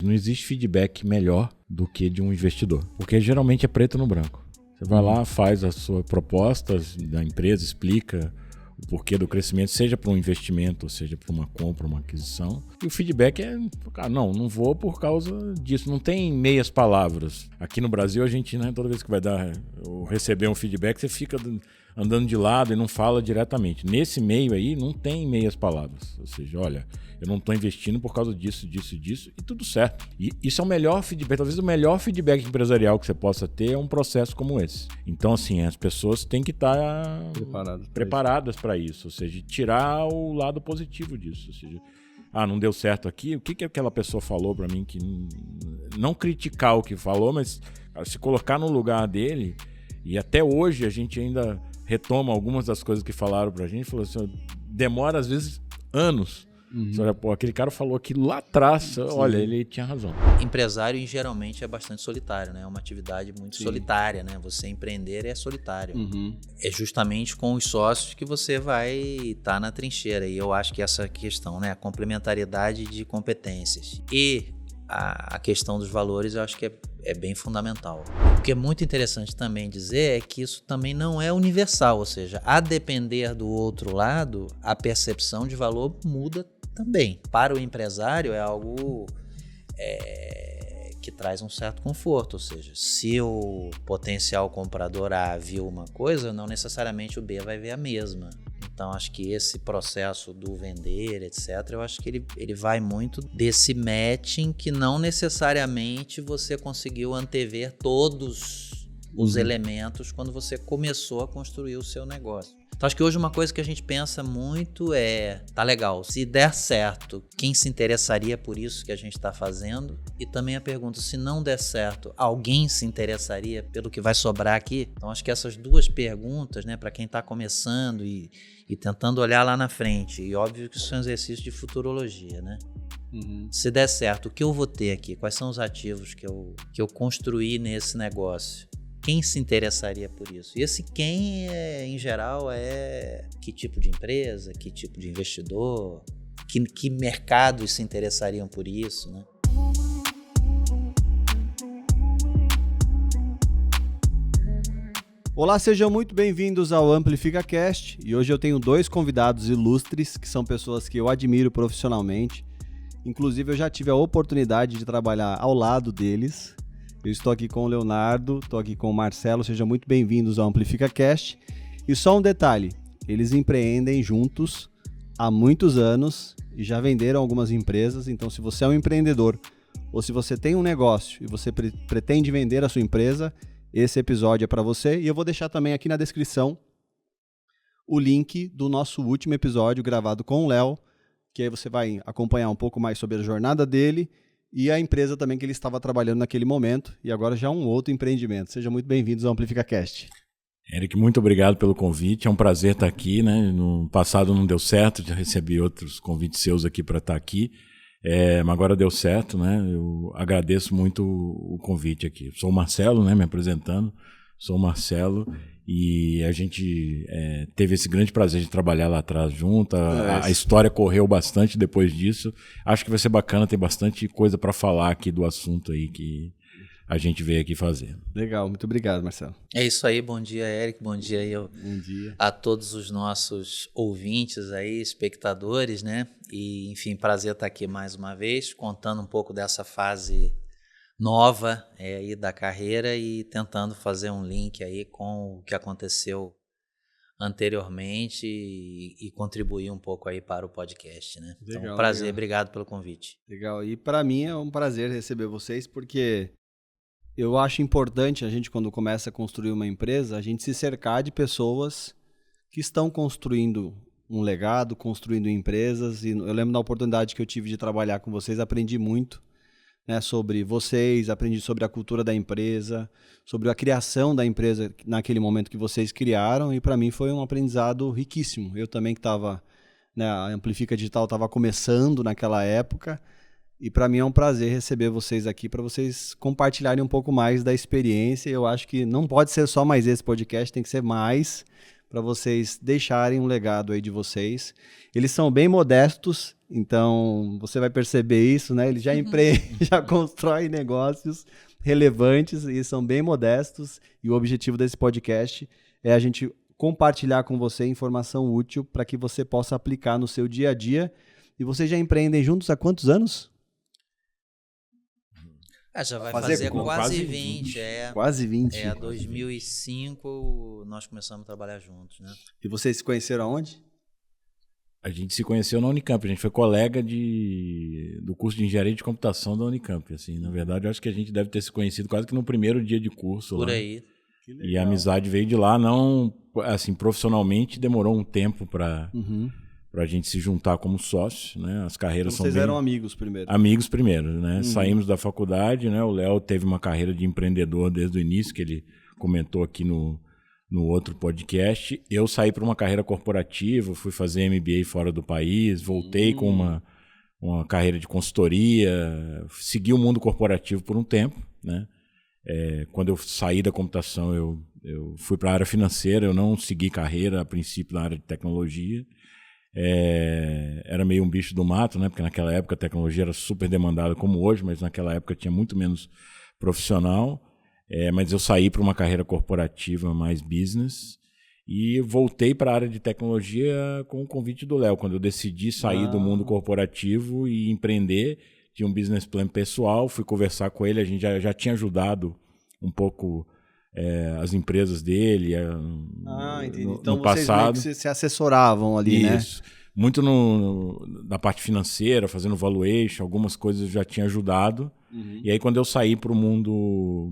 Não existe feedback melhor do que de um investidor, porque geralmente é preto no branco. Você vai lá, faz a sua proposta da empresa, explica o porquê do crescimento, seja para um investimento, ou seja para uma compra, uma aquisição. E o feedback é, não vou por causa disso. Não tem meias palavras. Aqui no Brasil, a gente, né, toda vez que vai dar ou receber um feedback, você fica andando de lado e não fala diretamente. Nesse meio aí, não tem meias palavras. Ou seja, olha, eu não estou investindo por causa disso, e tudo certo. E isso é o melhor feedback, talvez o melhor feedback empresarial que você possa ter é um processo como esse. Então, assim, as pessoas têm que estar preparadas para isso, ou seja, tirar o lado positivo disso. Ou seja, não deu certo aqui, o que aquela pessoa falou para mim que não criticar o que falou, mas se colocar no lugar dele, e até hoje a gente ainda retoma algumas das coisas que falaram pra gente, falou assim, demora às vezes anos. Você olha, aquele cara falou aquilo lá atrás, olha, ele tinha razão. Empresário geralmente é bastante solitário, né? É uma atividade muito solitária, né? Você empreender é solitário. É justamente com os sócios que você vai estar na trincheira. E eu acho que essa questão, né? A complementariedade de competências e a questão dos valores, eu acho que é bem fundamental. O que é muito interessante também dizer é que isso também não é universal, ou seja, a depender do outro lado, a percepção de valor muda também. Para o empresário é algo que traz um certo conforto, ou seja, se o potencial comprador A viu uma coisa, não necessariamente o B vai ver a mesma. Então, acho que esse processo do vender, etc., eu acho que ele vai muito desse matching que não necessariamente você conseguiu antever todos os elementos quando você começou a construir o seu negócio. Então, acho que hoje uma coisa que a gente pensa muito tá legal, se der certo, quem se interessaria por isso que a gente está fazendo? E também a pergunta, se não der certo, alguém se interessaria pelo que vai sobrar aqui? Então, acho que essas duas perguntas, né, para quem está começando e tentando olhar lá na frente, e óbvio que isso é um exercício de futurologia, né? Se der certo, o que eu vou ter aqui? Quais são os ativos que eu construí nesse negócio? Quem se interessaria por isso? E esse quem, em geral, é que tipo de empresa, que tipo de investidor, que mercados se interessariam por isso, né? Olá, sejam muito bem-vindos ao AmplificaCast, e hoje eu tenho dois convidados ilustres, que são pessoas que eu admiro profissionalmente. Inclusive, eu já tive a oportunidade de trabalhar ao lado deles. Eu estou aqui com o Leonardo, estou aqui com o Marcelo, sejam muito bem-vindos ao AmplificaCast. E só um detalhe, eles empreendem juntos há muitos anos e já venderam algumas empresas, então se você é um empreendedor ou se você tem um negócio e você pretende vender a sua empresa, esse episódio é para você. E eu vou deixar também aqui na descrição o link do nosso último episódio gravado com o Léo, que aí você vai acompanhar um pouco mais sobre a jornada dele e a empresa também que ele estava trabalhando naquele momento, e agora já um outro empreendimento. Sejam muito bem-vindos ao AmplificaCast. Eric, muito obrigado pelo convite, é um prazer estar aqui, né? No passado não deu certo, já recebi outros convites seus aqui para estar aqui, mas agora deu certo, né? Eu agradeço muito o convite aqui. Sou o Marcelo, né? Me apresentando, sou o Marcelo, e a gente teve esse grande prazer de trabalhar lá atrás junto. A história correu bastante depois disso. Acho que vai ser bacana, tem bastante coisa para falar aqui do assunto aí que a gente veio aqui fazer. Legal, muito obrigado, Marcelo. É isso aí, bom dia, Eric, bom dia aí Bom dia. a todos os nossos ouvintes aí, espectadores, né? E, enfim, prazer estar aqui mais uma vez, contando um pouco dessa fase nova aí da carreira e tentando fazer um link aí com o que aconteceu anteriormente e contribuir um pouco aí para o podcast, né? Legal, então, prazer, legal. Obrigado pelo convite. Legal, e para mim é um prazer receber vocês, porque eu acho importante a gente, quando começa a construir uma empresa, a gente se cercar de pessoas que estão construindo um legado, construindo empresas. E eu lembro da oportunidade que eu tive de trabalhar com vocês, aprendi muito, né, sobre vocês, aprendi sobre a cultura da empresa, sobre a criação da empresa naquele momento que vocês criaram, e para mim foi um aprendizado riquíssimo. Eu também que estava, né, a Amplifica Digital estava começando naquela época, e para mim é um prazer receber vocês aqui para vocês compartilharem um pouco mais da experiência. Eu acho que não pode ser só mais esse podcast, tem que ser mais, para vocês deixarem um legado aí de vocês. Eles são bem modestos, então você vai perceber isso, né? Eles já já constroem negócios relevantes e são bem modestos. E o objetivo desse podcast é a gente compartilhar com você informação útil para que você possa aplicar no seu dia a dia. E vocês já empreendem juntos há quantos anos? Já vai fazer quase 20. Quase 20. 2005 nós começamos a trabalhar juntos, né? E vocês se conheceram aonde? A gente se conheceu na Unicamp, a gente foi colega do curso de Engenharia de Computação da Unicamp. Assim, na verdade, eu acho que a gente deve ter se conhecido quase que no primeiro dia de curso. Por lá. aí. E a amizade veio de lá, não, assim, profissionalmente demorou um tempo para a gente se juntar como sócio, né? As carreiras então, são vocês eram amigos primeiro? Amigos primeiro, né? Saímos da faculdade, né? O Léo teve uma carreira de empreendedor desde o início, que ele comentou aqui no outro podcast. Eu saí para uma carreira corporativa, fui fazer MBA fora do país, voltei com uma carreira de consultoria, segui o mundo corporativo por um tempo, né? Quando eu saí da computação, eu fui para a área financeira, eu não segui carreira a princípio na área de tecnologia. Era meio um bicho do mato, né? Porque naquela época a tecnologia era super demandada como hoje, mas naquela época tinha muito menos profissional. Mas eu saí para uma carreira corporativa mais business e voltei para a área de tecnologia com o convite do Léo. Quando eu decidi sair do mundo corporativo e empreender, tinha um business plan pessoal, fui conversar com ele, a gente já tinha ajudado um pouco as empresas dele entendi. Então no passado. Vocês meio que se assessoravam ali, Isso. Né? Muito na parte financeira, fazendo valuation, algumas coisas eu já tinha ajudado. E aí quando eu saí para o mundo,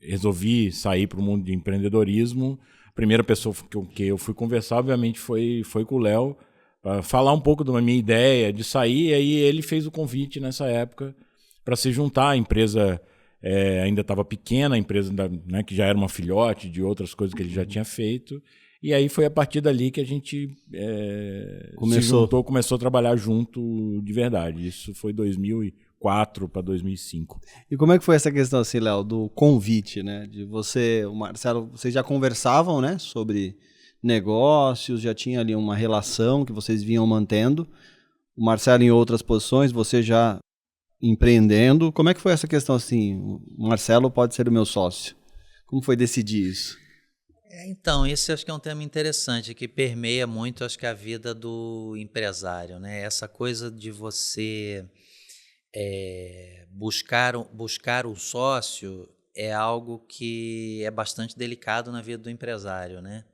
resolvi sair para o mundo de empreendedorismo, a primeira pessoa que eu fui conversar, obviamente, foi com o Léo, para falar um pouco da minha ideia de sair, e aí ele fez o convite nessa época para se juntar. A empresa ainda estava pequena, a empresa né, que já era uma filhote de outras coisas que ele já tinha feito. E aí foi a partir dali que a gente se juntou, começou a trabalhar junto de verdade. Isso foi 2004 para 2005. E como é que foi essa questão, assim, Léo, do convite, né? De você, o Marcelo, vocês já conversavam, né, sobre negócios, já tinha ali uma relação que vocês vinham mantendo. O Marcelo em outras posições, você já empreendendo. Como é que foi essa questão, assim, o Marcelo pode ser o meu sócio? Como foi decidir isso? Então, esse acho que é um tema interessante, que permeia muito, acho que, a vida do empresário, né? Essa coisa de você buscar o sócio é algo que é bastante delicado na vida do empresário, né?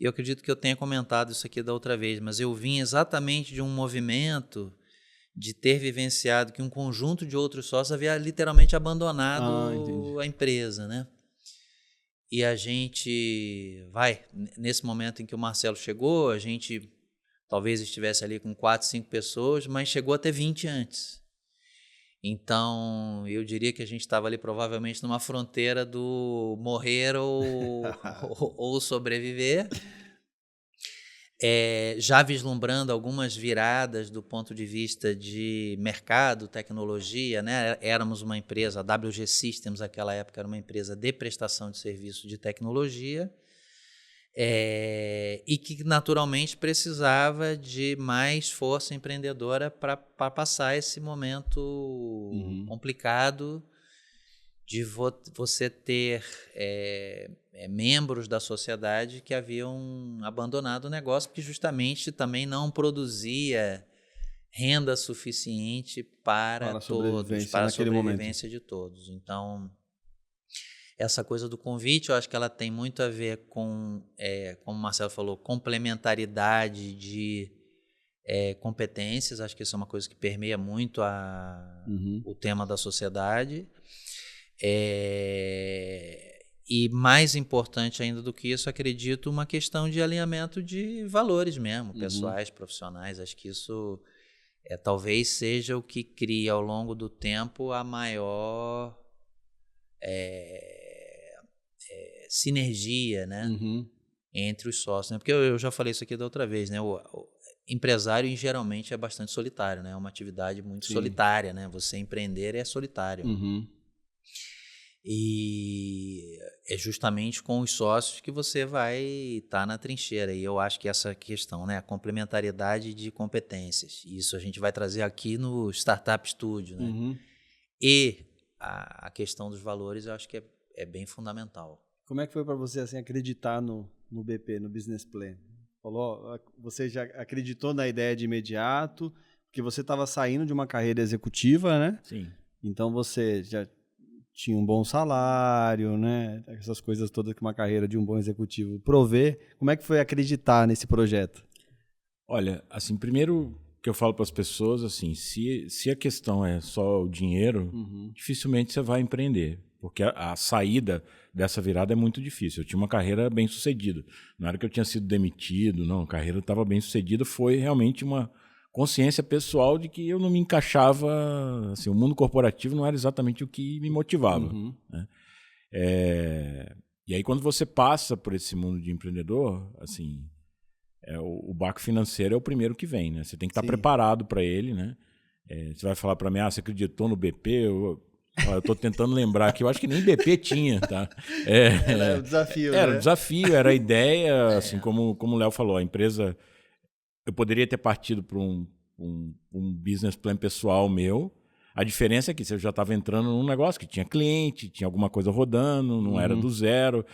Eu acredito que eu tenha comentado isso aqui da outra vez, mas eu vim exatamente de um movimento de ter vivenciado que um conjunto de outros sócios havia literalmente abandonado a empresa, né? E a gente nesse momento em que o Marcelo chegou, a gente talvez estivesse ali com 4, 5 pessoas, mas chegou a ter 20 antes. Então, eu diria que a gente estava ali provavelmente numa fronteira do morrer ou sobreviver. Já vislumbrando algumas viradas do ponto de vista de mercado, tecnologia, né? Éramos uma empresa, a WG Systems naquela época era uma empresa de prestação de serviço de tecnologia, e que naturalmente precisava de mais força empreendedora para passar esse momento complicado de você ter membros da sociedade que haviam abandonado o negócio porque justamente também não produzia renda suficiente para todos, para a sobrevivência de todos. Então, essa coisa do convite, eu acho que ela tem muito a ver com, como o Marcelo falou, complementaridade de competências. Acho que isso é uma coisa que permeia muito o tema da sociedade. E mais importante ainda do que isso, acredito, uma questão de alinhamento de valores mesmo, pessoais, profissionais. Acho que isso talvez seja o que cria ao longo do tempo a maior sinergia, né, entre os sócios. Né? Porque eu já falei isso aqui da outra vez, né? O empresário geralmente é bastante solitário, né? É uma atividade muito solitária, né? Você empreender é solitário. E é justamente com os sócios que você vai estar na trincheira. E eu acho que essa questão, né, a complementariedade de competências, isso a gente vai trazer aqui no Startup Studio, né? Uhum. E a questão dos valores, eu acho que é bem fundamental. Como é que foi para você assim, acreditar no BP, no Business Plan? Falou, você já acreditou na ideia de imediato, porque você estava saindo de uma carreira executiva, né? Sim. Então você já tinha um bom salário, né? Essas coisas todas que uma carreira de um bom executivo provê. Como é que foi acreditar nesse projeto? Olha, assim, primeiro que eu falo para as pessoas, assim, se a questão é só o dinheiro, dificilmente você vai empreender, porque a saída dessa virada é muito difícil. Eu tinha uma carreira bem sucedida. Não era que eu tinha sido demitido, não. A carreira estava bem sucedida, foi realmente uma consciência pessoal de que eu não me encaixava, assim, o mundo corporativo não era exatamente o que me motivava. Né? E aí quando você passa por esse mundo de empreendedor, assim, o baque financeiro é o primeiro que vem, né? Você tem que estar preparado para ele, né? Você vai falar para mim, você acreditou no BP? Eu estou tentando lembrar que eu acho que nem BP tinha, tá? Era o desafio, era né? o desafio, era a ideia, assim, como o Léo falou, a empresa... Eu poderia ter partido para um business plan pessoal meu. A diferença é que você já estava entrando num negócio que tinha cliente, tinha alguma coisa rodando, não era do zero.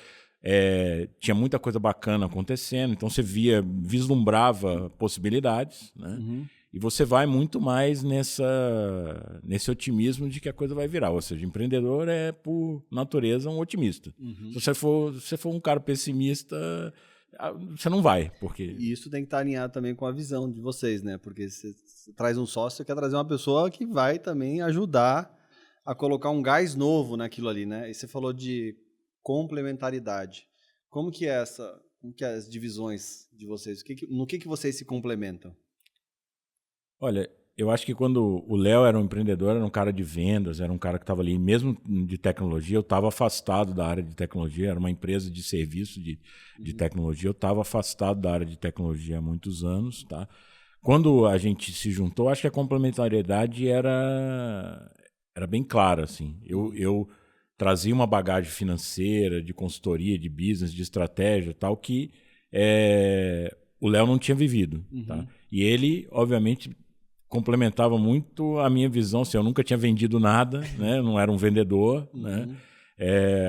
Tinha muita coisa bacana acontecendo. Então você vislumbrava possibilidades, né? E você vai muito mais nesse otimismo de que a coisa vai virar. Ou seja, empreendedor é, por natureza, um otimista. Se você for um cara pessimista... Você não vai, porque... E isso tem que estar alinhado também com a visão de vocês, né? Porque você traz um sócio, você quer trazer uma pessoa que vai também ajudar a colocar um gás novo naquilo ali, né? E você falou de complementaridade. Como que é as divisões de vocês? No que vocês se complementam? Olha, eu acho que quando o Léo era um empreendedor, era um cara de vendas, era um cara que estava ali, mesmo de tecnologia, eu estava afastado da área de tecnologia, era uma empresa de serviço de tecnologia, eu estava afastado da área de tecnologia há muitos anos, tá? Quando a gente se juntou, acho que a complementariedade era bem clara, assim. Eu trazia uma bagagem financeira, de consultoria, de business, de estratégia, tal, que o Léo não tinha vivido, tá? E ele, obviamente, complementava muito a minha visão. Assim, eu nunca tinha vendido nada, né? Não era um vendedor. Né?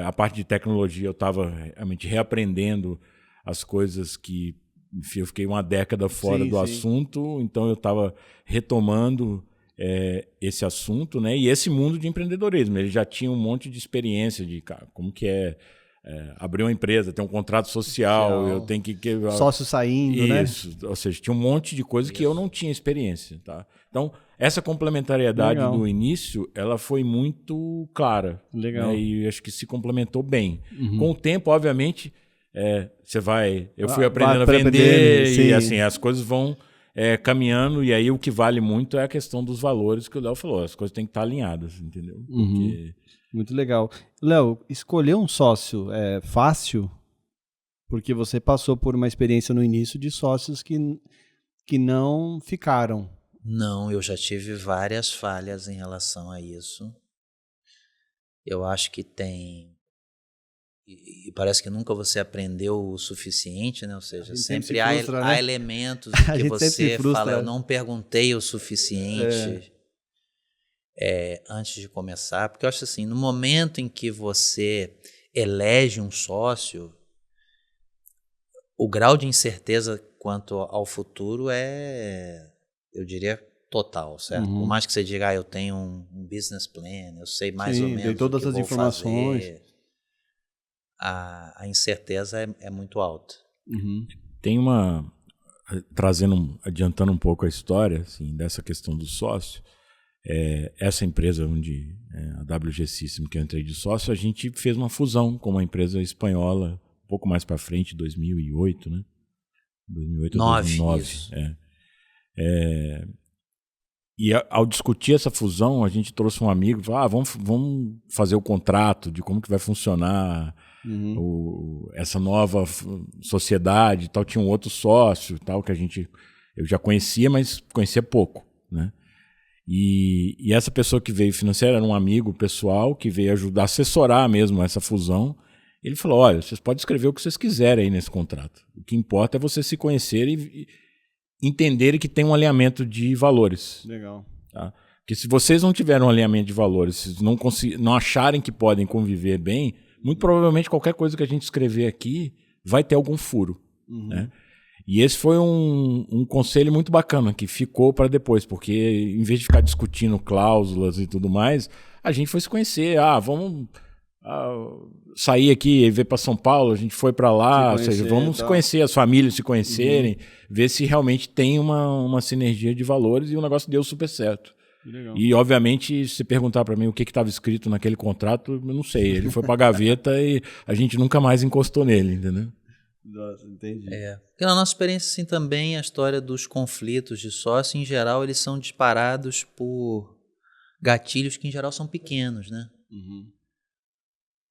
A parte de tecnologia eu estava realmente reaprendendo as coisas que, enfim, eu fiquei uma década fora do assunto, então eu estava retomando esse assunto, né? E esse mundo de empreendedorismo. Ele já tinha um monte de experiência de como que abrir uma empresa, ter um contrato social, eu tenho que sócio saindo, né? Isso, ou seja, tinha um monte de coisa que eu não tinha experiência, tá? Então, essa complementariedade do início, ela foi muito clara. Legal. Né? E acho que se complementou bem. Com o tempo, obviamente, eu fui aprendendo a vender e assim, as coisas vão caminhando, e aí o que vale muito é a questão dos valores que o Léo falou, as coisas têm que estar alinhadas, entendeu? Porque... Muito legal. Léo, escolher um sócio é fácil? Porque você passou por uma experiência no início de sócios que não ficaram. Não, eu já tive várias falhas em relação a isso. Eu acho que tem... E parece que nunca você aprendeu o suficiente, né? Ou seja, sempre frustra, há elementos em que você fala, eu não perguntei o suficiente... antes de começar, porque eu acho assim, no momento em que você elege um sócio, o grau de incerteza quanto ao futuro eu diria, total, certo? Por mais que você diga, eu tenho um business plan, eu sei mais ou menos todas o que as informações. fazer, a incerteza é muito alta. Tem adiantando um pouco a história, assim, dessa questão do sócio. Essa empresa onde a WG System, que eu entrei de sócio, a gente fez uma fusão com uma empresa espanhola um pouco mais para frente, 2008, né? 2008 ou 2009. E ao discutir essa fusão, a gente trouxe um amigo e falou, vamos fazer o contrato de como que vai funcionar essa nova sociedade e tal. Tinha um outro sócio tal, que eu já conhecia, mas conhecia pouco, né? E essa pessoa que veio financeira era um amigo pessoal que veio ajudar a assessorar mesmo essa fusão. Ele falou, olha, vocês podem escrever o que vocês quiserem aí nesse contrato. O que importa é vocês se conhecerem e entenderem que tem um alinhamento de valores. Legal. Tá? Porque se vocês não tiverem um alinhamento de valores, se não acharem que podem conviver bem, muito provavelmente qualquer coisa que a gente escrever aqui vai ter algum furo. Né? E esse foi um conselho muito bacana, que ficou para depois, porque em vez de ficar discutindo cláusulas e tudo mais, a gente foi se conhecer. Vamos sair aqui e ver para São Paulo, a gente foi para lá, ou seja, vamos se conhecer, as famílias se conhecerem, ver se realmente tem uma sinergia de valores, e o negócio deu super certo. Legal. E, obviamente, se perguntar para mim o que estava escrito naquele contrato, eu não sei. Ele foi para a gaveta e a gente nunca mais encostou nele, entendeu? Nossa, entendi. Porque na nossa experiência, assim, também a história dos conflitos de sócio, em geral, eles são disparados por gatilhos que, em geral, são pequenos, né?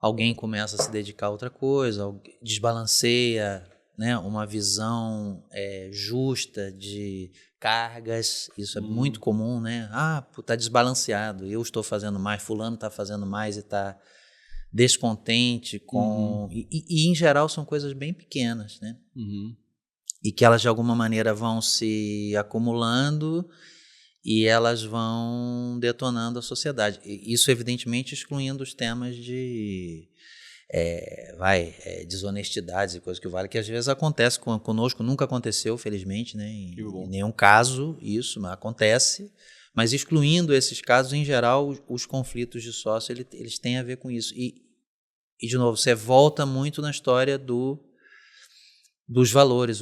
Alguém começa a se dedicar a outra coisa, desbalanceia, né, uma visão justa de cargas, isso é muito comum, né? Tá desbalanceado, eu estou fazendo mais, fulano está fazendo mais e está descontente com... E, em geral, são coisas bem pequenas, né? E que elas, de alguma maneira, vão se acumulando e elas vão detonando a sociedade. Isso, evidentemente, excluindo os temas de desonestidades e coisas que vale, que às vezes acontece conosco, nunca aconteceu, felizmente, né? Em nenhum caso isso, mas acontece. Mas excluindo esses casos, em geral, os conflitos de sócio, eles têm a ver com isso. E, de novo, você volta muito na história dos valores,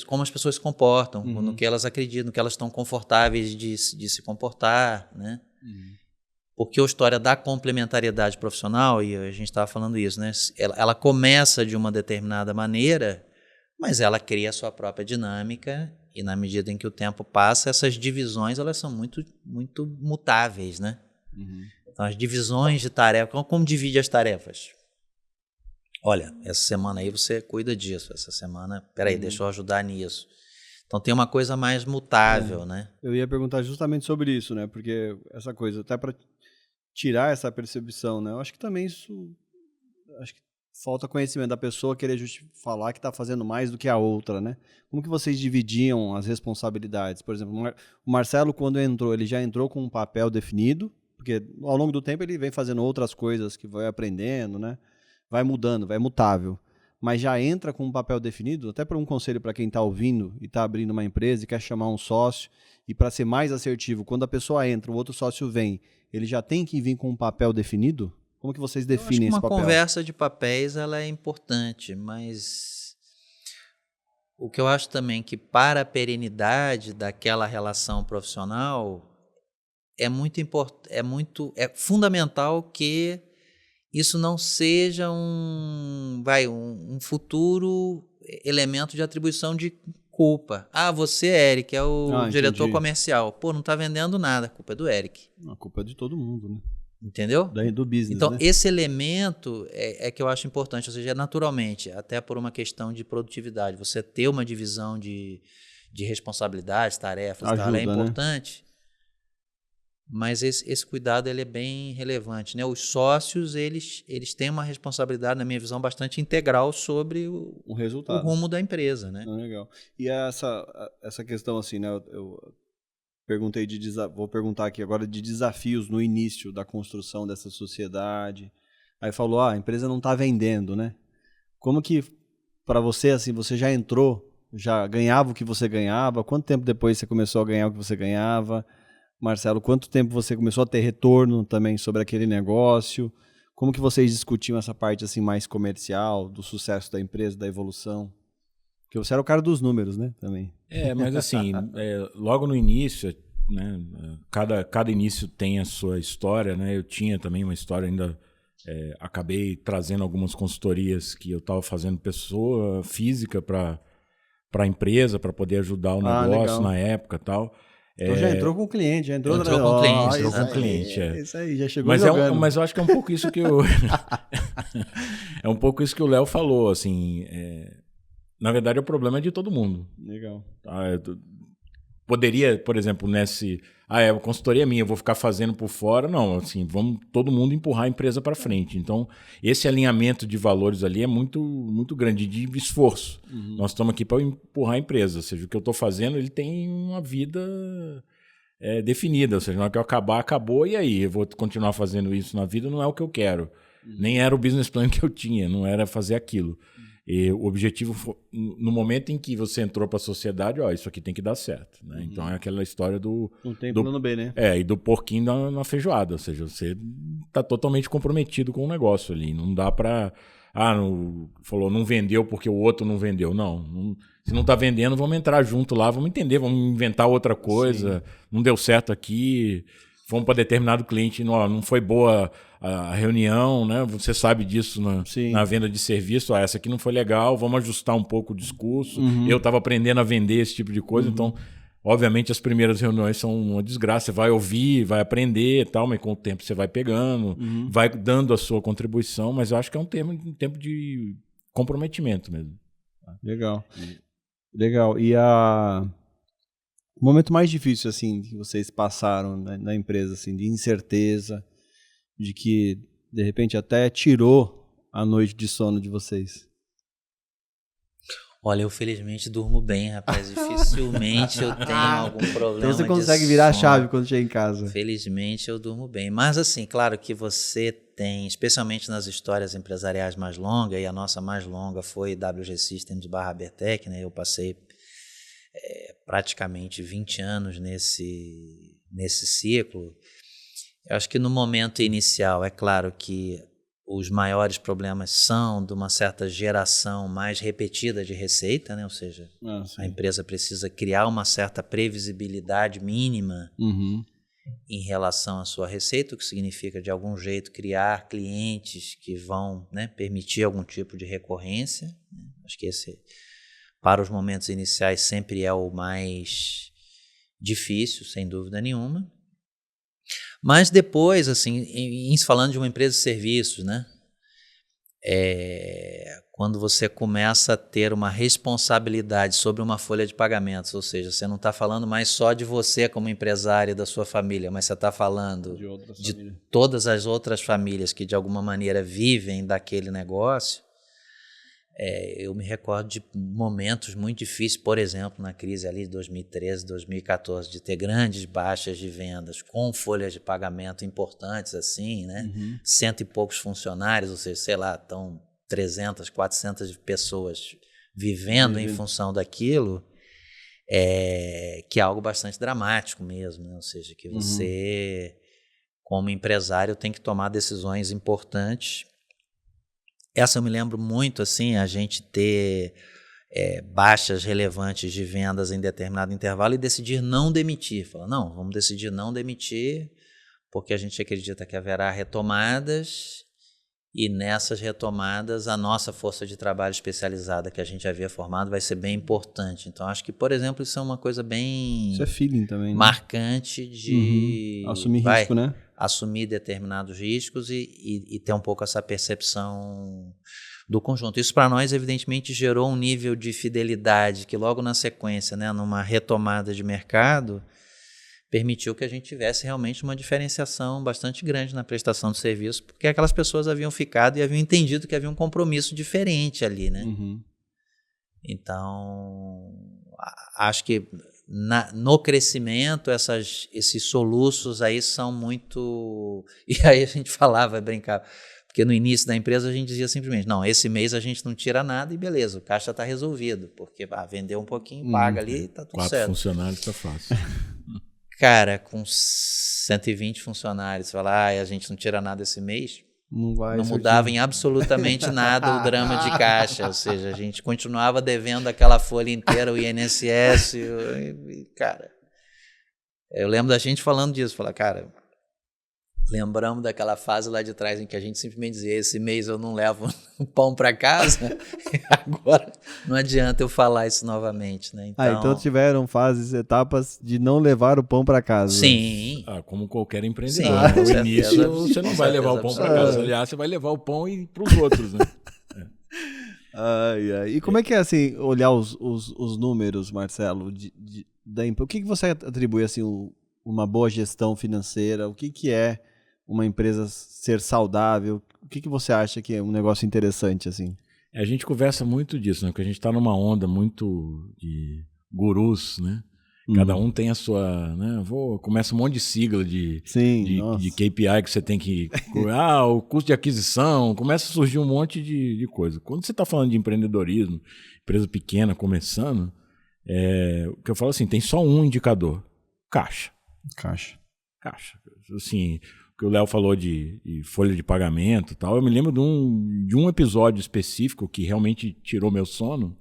como as pessoas se comportam, no que elas acreditam, no que elas estão confortáveis de se comportar, né? Porque a história da complementariedade profissional, e a gente estava falando isso, né? Ela começa de uma determinada maneira, mas ela cria a sua própria dinâmica, e na medida em que o tempo passa, essas divisões elas são muito, muito mutáveis, né? Então, as divisões de tarefas, como divide as tarefas? Olha, essa semana aí você cuida disso, essa semana, deixa eu ajudar nisso. Então tem uma coisa mais mutável, né? Eu ia perguntar justamente sobre isso, né? Porque essa coisa, até para tirar essa percepção, né? Eu acho que também acho que falta conhecimento da pessoa querer falar que está fazendo mais do que a outra, né? Como que vocês dividiam as responsabilidades? Por exemplo, o Marcelo, quando entrou, ele já entrou com um papel definido, porque ao longo do tempo ele vem fazendo outras coisas que vai aprendendo, né? Vai mudando, vai mutável. Mas já entra com um papel definido, até para um conselho para quem está ouvindo e está abrindo uma empresa e quer chamar um sócio, e para ser mais assertivo, quando a pessoa entra, o outro sócio vem, ele já tem que vir com um papel definido? Como que vocês definem esse papel? Uma conversa de papéis ela é importante, mas o que eu acho também que para a perenidade daquela relação profissional é fundamental que isso não seja um futuro elemento de atribuição de culpa. Você, Eric, é o diretor comercial. Não está vendendo nada, a culpa é do Eric. A culpa é de todo mundo, né? Entendeu? Do business, então, né? Esse elemento é que eu acho importante, ou seja, naturalmente, até por uma questão de produtividade, você ter uma divisão de responsabilidades, tarefas, ajuda, é importante. Né? Mas esse cuidado ele é bem relevante, né? Os sócios eles têm uma responsabilidade, na minha visão, bastante integral sobre o rumo da empresa, né? Legal. E essa questão assim, né? Eu perguntei vou perguntar aqui agora de desafios no início da construção dessa sociedade. Aí falou, a empresa não está vendendo, né? Como que para você assim, você já entrou, já ganhava o que você ganhava? Quanto tempo depois você começou a ganhar o que você ganhava? Marcelo, quanto tempo você começou a ter retorno também sobre aquele negócio? Como que vocês discutiam essa parte assim mais comercial, do sucesso da empresa, da evolução? Porque você era o cara dos números, né? Também. Mas assim, logo no início, né? Cada início tem a sua história, né? Eu tinha também uma história ainda. Acabei trazendo algumas consultorias que eu estava fazendo pessoa física para a empresa, para poder ajudar o negócio na época e tal. Então já entrou com o cliente, entrou com o cliente. Isso aí, já chegou jogando. Mas eu acho que é um pouco isso que é um pouco isso que o Léo falou, assim. Na verdade, o problema é de todo mundo. Legal. Tá? poderia, por exemplo, a consultoria é minha, eu vou ficar fazendo por fora. Não, assim, vamos todo mundo empurrar a empresa para frente. Então, esse alinhamento de valores ali é muito, muito grande, de esforço. Nós estamos aqui para empurrar a empresa. Ou seja, o que eu estou fazendo, ele tem uma vida definida. Ou seja, na hora que eu acabar, acabou. E aí? Eu vou continuar fazendo isso na vida? Não é o que eu quero. Nem era o business plan que eu tinha, não era fazer aquilo. E o objetivo foi, no momento em que você entrou para a sociedade, isso aqui tem que dar certo, né? Então é aquela história do... Não tem plano B, né? E do porquinho na feijoada, ou seja, você está totalmente comprometido com o negócio ali, não dá para... falou, não vendeu porque o outro não vendeu. Não, se não está vendendo, vamos entrar junto lá, vamos entender, vamos inventar outra coisa, não deu certo aqui, fomos para determinado cliente, não foi boa a reunião, né? Você sabe disso na venda de serviço. Essa aqui não foi legal, vamos ajustar um pouco o discurso. Eu estava aprendendo a vender esse tipo de coisa, então, obviamente, as primeiras reuniões são uma desgraça. Você vai ouvir, vai aprender e tal, mas com o tempo você vai pegando, vai dando a sua contribuição, mas eu acho que é um tempo de comprometimento mesmo. Legal. E o momento mais difícil, assim, que vocês passaram na empresa, assim, de incerteza, de que, de repente, até tirou a noite de sono de vocês? Olha, eu felizmente durmo bem, rapaz. Dificilmente eu tenho algum problema. Então você consegue virar a chave quando chega em casa. Felizmente eu durmo bem. Mas assim, claro que você tem, especialmente nas histórias empresariais mais longas, e a nossa mais longa foi WG Systems /Abertec, né? Eu passei praticamente 20 anos nesse ciclo. Eu acho que no momento inicial, é claro que os maiores problemas são de uma certa geração mais repetida de receita, né? Ou seja, a empresa precisa criar uma certa previsibilidade mínima em relação à sua receita, o que significa, de algum jeito, criar clientes que vão, né, permitir algum tipo de recorrência. Acho que esse, para os momentos iniciais, sempre é o mais difícil, sem dúvida nenhuma. Mas depois, assim, falando de uma empresa de serviços, né? Quando você começa a ter uma responsabilidade sobre uma folha de pagamentos, ou seja, você não está falando mais só de você como empresário e da sua família, mas você está falando de todas as outras famílias que de alguma maneira vivem daquele negócio. Eu me recordo de momentos muito difíceis, por exemplo, na crise ali de 2013, 2014, de ter grandes baixas de vendas com folhas de pagamento importantes assim, né? 100 e poucos funcionários, ou seja, sei lá, estão 300, 400 pessoas vivendo em função daquilo, que é algo bastante dramático mesmo, né? Ou seja, que você, como empresário, tem que tomar decisões importantes. Essa eu me lembro muito, assim, a gente ter baixas relevantes de vendas em determinado intervalo e decidir não demitir. Falar, não, vamos decidir não demitir, porque a gente acredita que haverá retomadas e nessas retomadas a nossa força de trabalho especializada que a gente havia formado vai ser bem importante. Então, acho que, por exemplo, isso é uma coisa bem... Isso é feeling também, né? Marcante de... Assumir risco, né? Assumir determinados riscos e ter um pouco essa percepção do conjunto. Isso para nós, evidentemente, gerou um nível de fidelidade que logo na sequência, né, numa retomada de mercado, permitiu que a gente tivesse realmente uma diferenciação bastante grande na prestação de serviço, porque aquelas pessoas haviam ficado e haviam entendido que havia um compromisso diferente ali, né? Então, acho que no crescimento, esses soluços aí são muito... E aí a gente falava, brincava, porque no início da empresa a gente dizia simplesmente, não, esse mês a gente não tira nada e beleza, o caixa está resolvido, porque vendeu um pouquinho, paga ali e está tudo 4 certo. funcionários está fácil. Cara, com 120 funcionários, falar, a gente não tira nada esse mês, não mudava em absolutamente nada o drama de caixa, ou seja, a gente continuava devendo aquela folha inteira, o INSS, cara, eu lembro da gente falando disso, falar, cara, lembramos daquela fase lá de trás em que a gente simplesmente dizia, esse mês eu não levo o pão para casa, agora não adianta eu falar isso novamente, né? Então tiveram fases, etapas de não levar o pão para casa. Sim. Como qualquer empreendedor. Sim, no início você não vai levar o pão para casa, aliás, você vai levar o pão para os outros, né? E como é que é, assim, olhar os números, Marcelo, da empresa? O que você atribui, assim, uma boa gestão financeira? O que é uma empresa ser saudável? O que você acha que é um negócio interessante, assim? A gente conversa muito disso, né? Porque a gente está numa onda muito de gurus, né? Cada um tem a sua, né? Começa um monte de sigla de KPI que você tem que... o custo de aquisição, começa a surgir um monte de coisa. Quando você está falando de empreendedorismo, empresa pequena começando, o que eu falo assim, tem só um indicador, caixa. Assim, o que o Léo falou de folha de pagamento e tal, eu me lembro de um episódio específico que realmente tirou meu sono,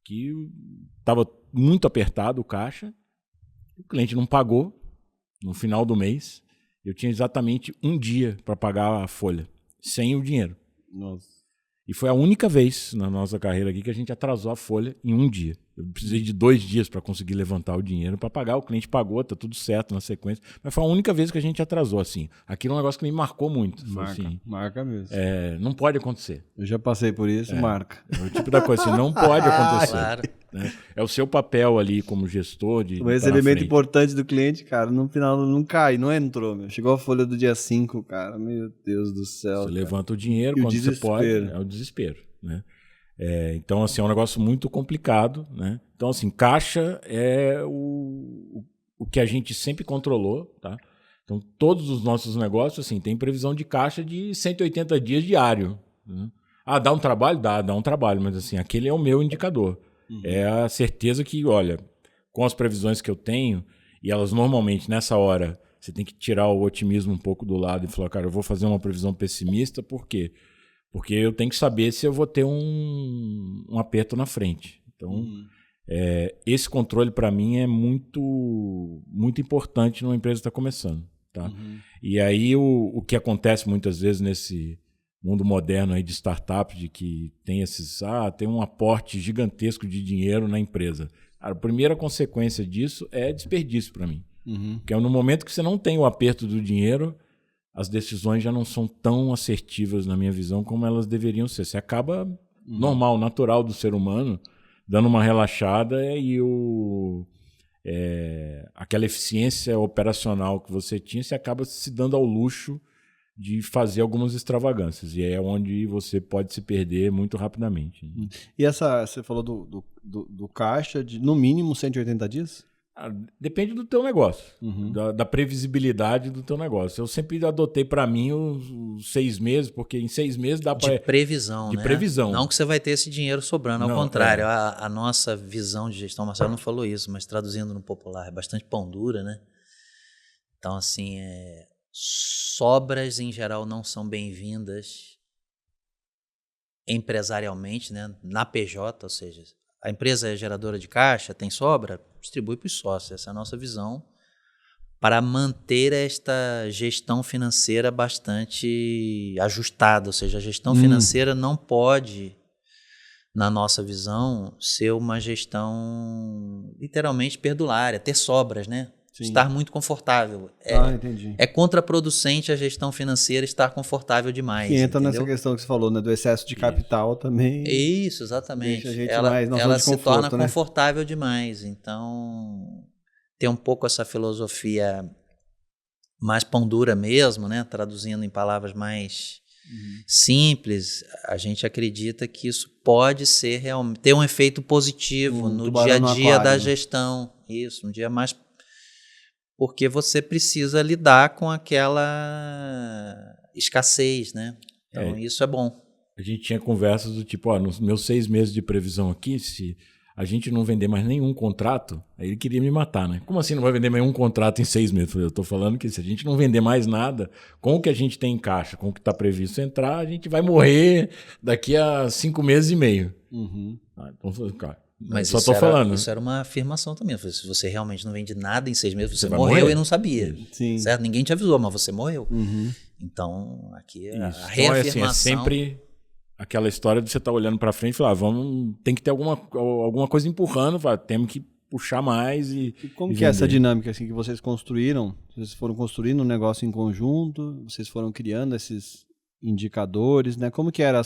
que estava muito apertado o caixa, o cliente não pagou no final do mês, eu tinha exatamente um dia para pagar a folha, sem o dinheiro. Nossa. E foi a única vez na nossa carreira aqui que a gente atrasou a folha em um dia. Eu precisei de 2 dias para conseguir levantar o dinheiro para pagar. O cliente pagou, tá tudo certo na sequência. Mas foi a única vez que a gente atrasou, assim. Aquilo é um negócio que me marcou muito. Marca mesmo. Não pode acontecer. Eu já passei por isso, marca. É o tipo da coisa assim, não pode acontecer. Claro. Né? É o seu papel ali como gestor de... O recebimento importante do cliente, cara, no final não cai, não entrou, meu. Chegou a folha do dia 5, cara, meu Deus do céu. Você levanta o dinheiro E quando você pode, desespero. é o desespero, né? Então, assim, é um negócio muito complicado, né? Então, assim, caixa é o que a gente sempre controlou, tá? Então, todos os nossos negócios, assim, tem previsão de caixa de 180 dias diário, né? Dá um trabalho? Dá um trabalho, mas, assim, aquele é o meu indicador. É a certeza que, olha, com as previsões que eu tenho, e elas normalmente, nessa hora, você tem que tirar o otimismo um pouco do lado e falar, cara, eu vou fazer uma previsão pessimista, por quê? Porque eu tenho que saber se eu vou ter um aperto na frente. Então, esse controle, para mim, é muito, muito importante numa empresa que está começando. Tá? E aí, o que acontece muitas vezes nesse mundo moderno aí de startups, de que tem tem um aporte gigantesco de dinheiro na empresa. A primeira consequência disso é desperdício para mim. Porque no momento que você não tem o aperto do dinheiro, as decisões já não são tão assertivas, na minha visão, como elas deveriam ser. Você acaba normal, natural do ser humano, dando uma relaxada e aquela eficiência operacional que você tinha, você acaba se dando ao luxo de fazer algumas extravagâncias. E é onde você pode se perder muito rapidamente. E você falou do caixa de, no mínimo, 180 dias? Depende do teu negócio, da previsibilidade do teu negócio. Eu sempre adotei para mim os 6 meses, porque em 6 meses dá para... De previsão, de né? previsão. Não que você vai ter esse dinheiro sobrando, ao contrário. A nossa visão de gestão, o Marcelo não falou isso, mas traduzindo no popular, é bastante pão dura, né? Então, assim, sobras em geral não são bem-vindas empresarialmente, né? Na PJ, ou seja, a empresa é geradora de caixa, tem sobra, distribui para os sócios. Essa é a nossa visão para manter esta gestão financeira bastante ajustada. Ou seja, a gestão financeira não pode, na nossa visão, ser uma gestão literalmente perdulária, ter sobras, né? Sim. Estar muito confortável. Entendi. É contraproducente a gestão financeira estar confortável demais. Que entra entendeu? nessa questão que você falou, né? Do excesso de capital também. Isso, exatamente. Deixa a gente ela se conforto, torna né? confortável demais. Então, tem um pouco essa filosofia mais pão dura mesmo, né? Traduzindo em palavras mais simples, a gente acredita que isso pode ser ter um efeito positivo no dia a dia da gestão. Isso, um dia mais... Porque você precisa lidar com aquela escassez, né? Então, isso é bom. A gente tinha conversas do tipo, nos meus 6 meses de previsão aqui, se a gente não vender mais nenhum contrato, aí ele queria me matar, né? Como assim não vai vender mais nenhum contrato em 6 meses? Eu tô falando que se a gente não vender mais nada, com o que a gente tem em caixa, com o que está previsto entrar, a gente vai morrer daqui a 5 meses e meio. Então, cara... Mas só tô falando. Isso era uma afirmação também. Se você realmente não vende nada em 6 meses, você morreu e não sabia. Sim. Certo? Ninguém te avisou, mas você morreu. Então, aqui a reafirmação... Então, assim, é sempre aquela história de você estar olhando para frente e falar, tem que ter alguma coisa empurrando, temos que puxar mais e como que é essa dinâmica assim, que vocês construíram? Vocês foram construindo um negócio em conjunto, vocês foram criando esses indicadores, né? Como que era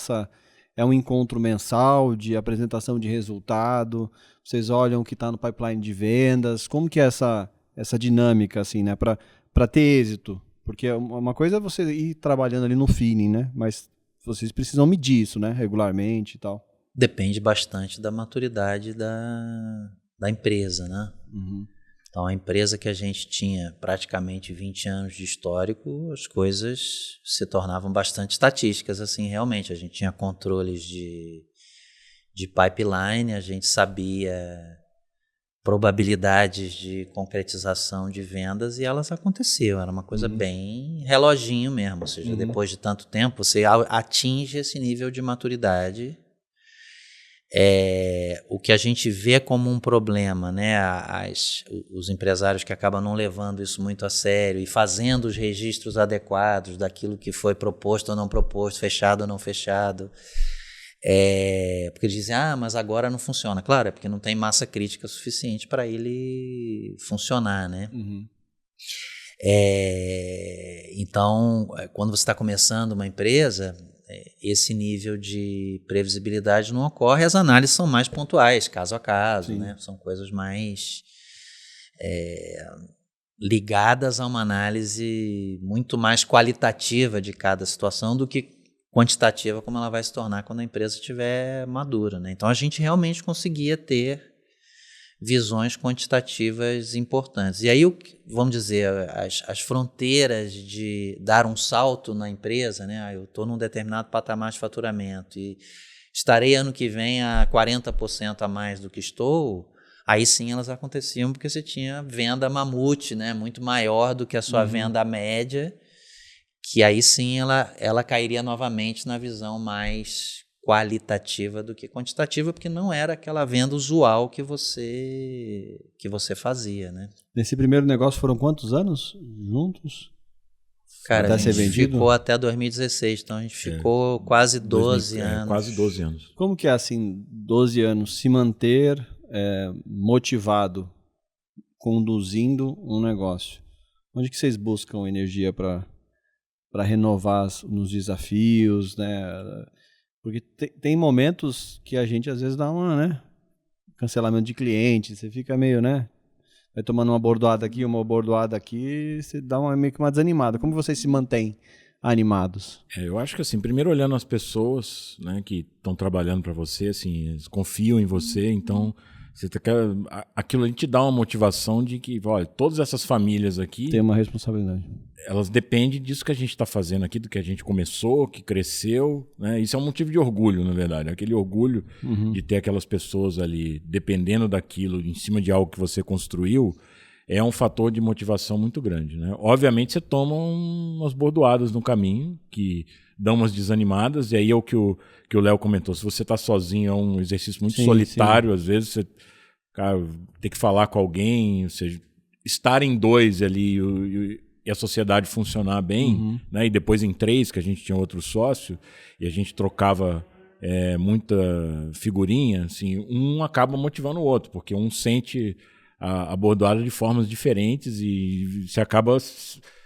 É um encontro mensal de apresentação de resultado? Vocês olham o que está no pipeline de vendas? Como que é essa dinâmica, assim, né? Para ter êxito? Porque uma coisa é você ir trabalhando ali no feeling, né? Mas vocês precisam medir isso, né? Regularmente e tal. Depende bastante da maturidade da empresa, né? Uhum. Então, a empresa que a gente tinha praticamente 20 anos de histórico, as coisas se tornavam bastante estatísticas, assim, realmente. A gente tinha controles de pipeline, a gente sabia probabilidades de concretização de vendas e elas aconteciam. Era uma coisa bem reloginho mesmo, ou seja, depois de tanto tempo, você atinge esse nível de maturidade. O que a gente vê como um problema, né? Os empresários que acabam não levando isso muito a sério e fazendo os registros adequados daquilo que foi proposto ou não proposto, fechado ou não fechado. Porque dizem, mas agora não funciona. Claro, é porque não tem massa crítica suficiente para ele funcionar, né? Uhum. Então, quando você está começando uma empresa, esse nível de previsibilidade não ocorre, as análises são mais pontuais, caso a caso, né? São coisas mais ligadas a uma análise muito mais qualitativa de cada situação do que quantitativa, como ela vai se tornar quando a empresa estiver madura, né? Então a gente realmente conseguia ter visões quantitativas importantes. E aí, vamos dizer, as fronteiras de dar um salto na empresa, né? Eu estou num determinado patamar de faturamento e estarei ano que vem a 40% a mais do que estou, aí sim elas aconteciam porque você tinha venda mamute, né? Muito maior do que a sua venda média, que aí sim ela cairia novamente na visão mais qualitativa do que quantitativa, porque não era aquela venda usual que você fazia, né? Nesse primeiro negócio foram quantos anos juntos? Cara, até a ser gente vendido? ficou até 2016, então a gente ficou quase 12 anos. Quase 12 anos. Como que é assim, 12 anos, se manter motivado, conduzindo um negócio? Onde que vocês buscam energia para renovar nos desafios, né? Porque tem momentos que a gente às vezes dá cancelamento de cliente, você fica meio, né? Vai tomando uma bordoada aqui, você dá meio que uma desanimada. Como vocês se mantêm animados? Eu acho que assim, primeiro olhando as pessoas, né, que estão trabalhando para você, assim, eles confiam em você, então aquilo ali te dá uma motivação de que, olha, todas essas famílias aqui tem uma responsabilidade. Elas dependem disso que a gente está fazendo aqui, do que a gente começou, que cresceu, né? Isso é um motivo de orgulho, na verdade. Aquele orgulho de ter aquelas pessoas ali dependendo daquilo, em cima de algo que você construiu, é um fator de motivação muito grande, né? Obviamente você toma umas bordoadas no caminho, que dão umas desanimadas, e aí é o que o Léo comentou. Se você está sozinho, é um exercício muito solitário, às vezes você tem que falar com alguém, ou seja, estar em dois ali e a sociedade funcionar bem, né? E depois em 3, que a gente tinha outro sócio, e a gente trocava muita figurinha, assim, um acaba motivando o outro, porque um sente a bordoada de formas diferentes e se acaba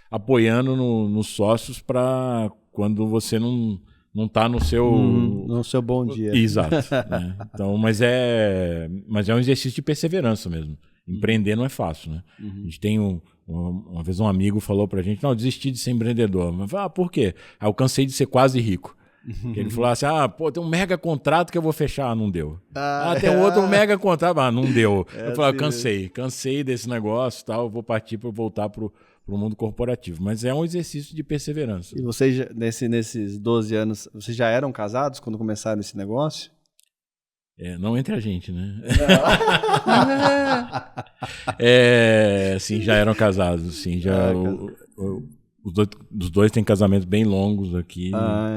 apoiando nos sócios para quando você não está no seu... no seu bom dia. Exato. Né? Então, mas é um exercício de perseverança mesmo. Empreender não é fácil, né? A gente tem uma vez um amigo falou pra gente, não, desisti de ser empreendedor. Mas por quê? Eu cansei de ser quase rico. Ele falou assim, tem um mega contrato que eu vou fechar, não deu. Tem outro mega contrato, não deu. Eu falei, cansei desse negócio, tal, vou partir para voltar pro mundo corporativo. Mas é um exercício de perseverança. E vocês, nesses 12 anos, vocês já eram casados quando começaram esse negócio? Não entre a gente, né? Sim, já eram casados, sim. Os dois têm casamentos bem longos aqui.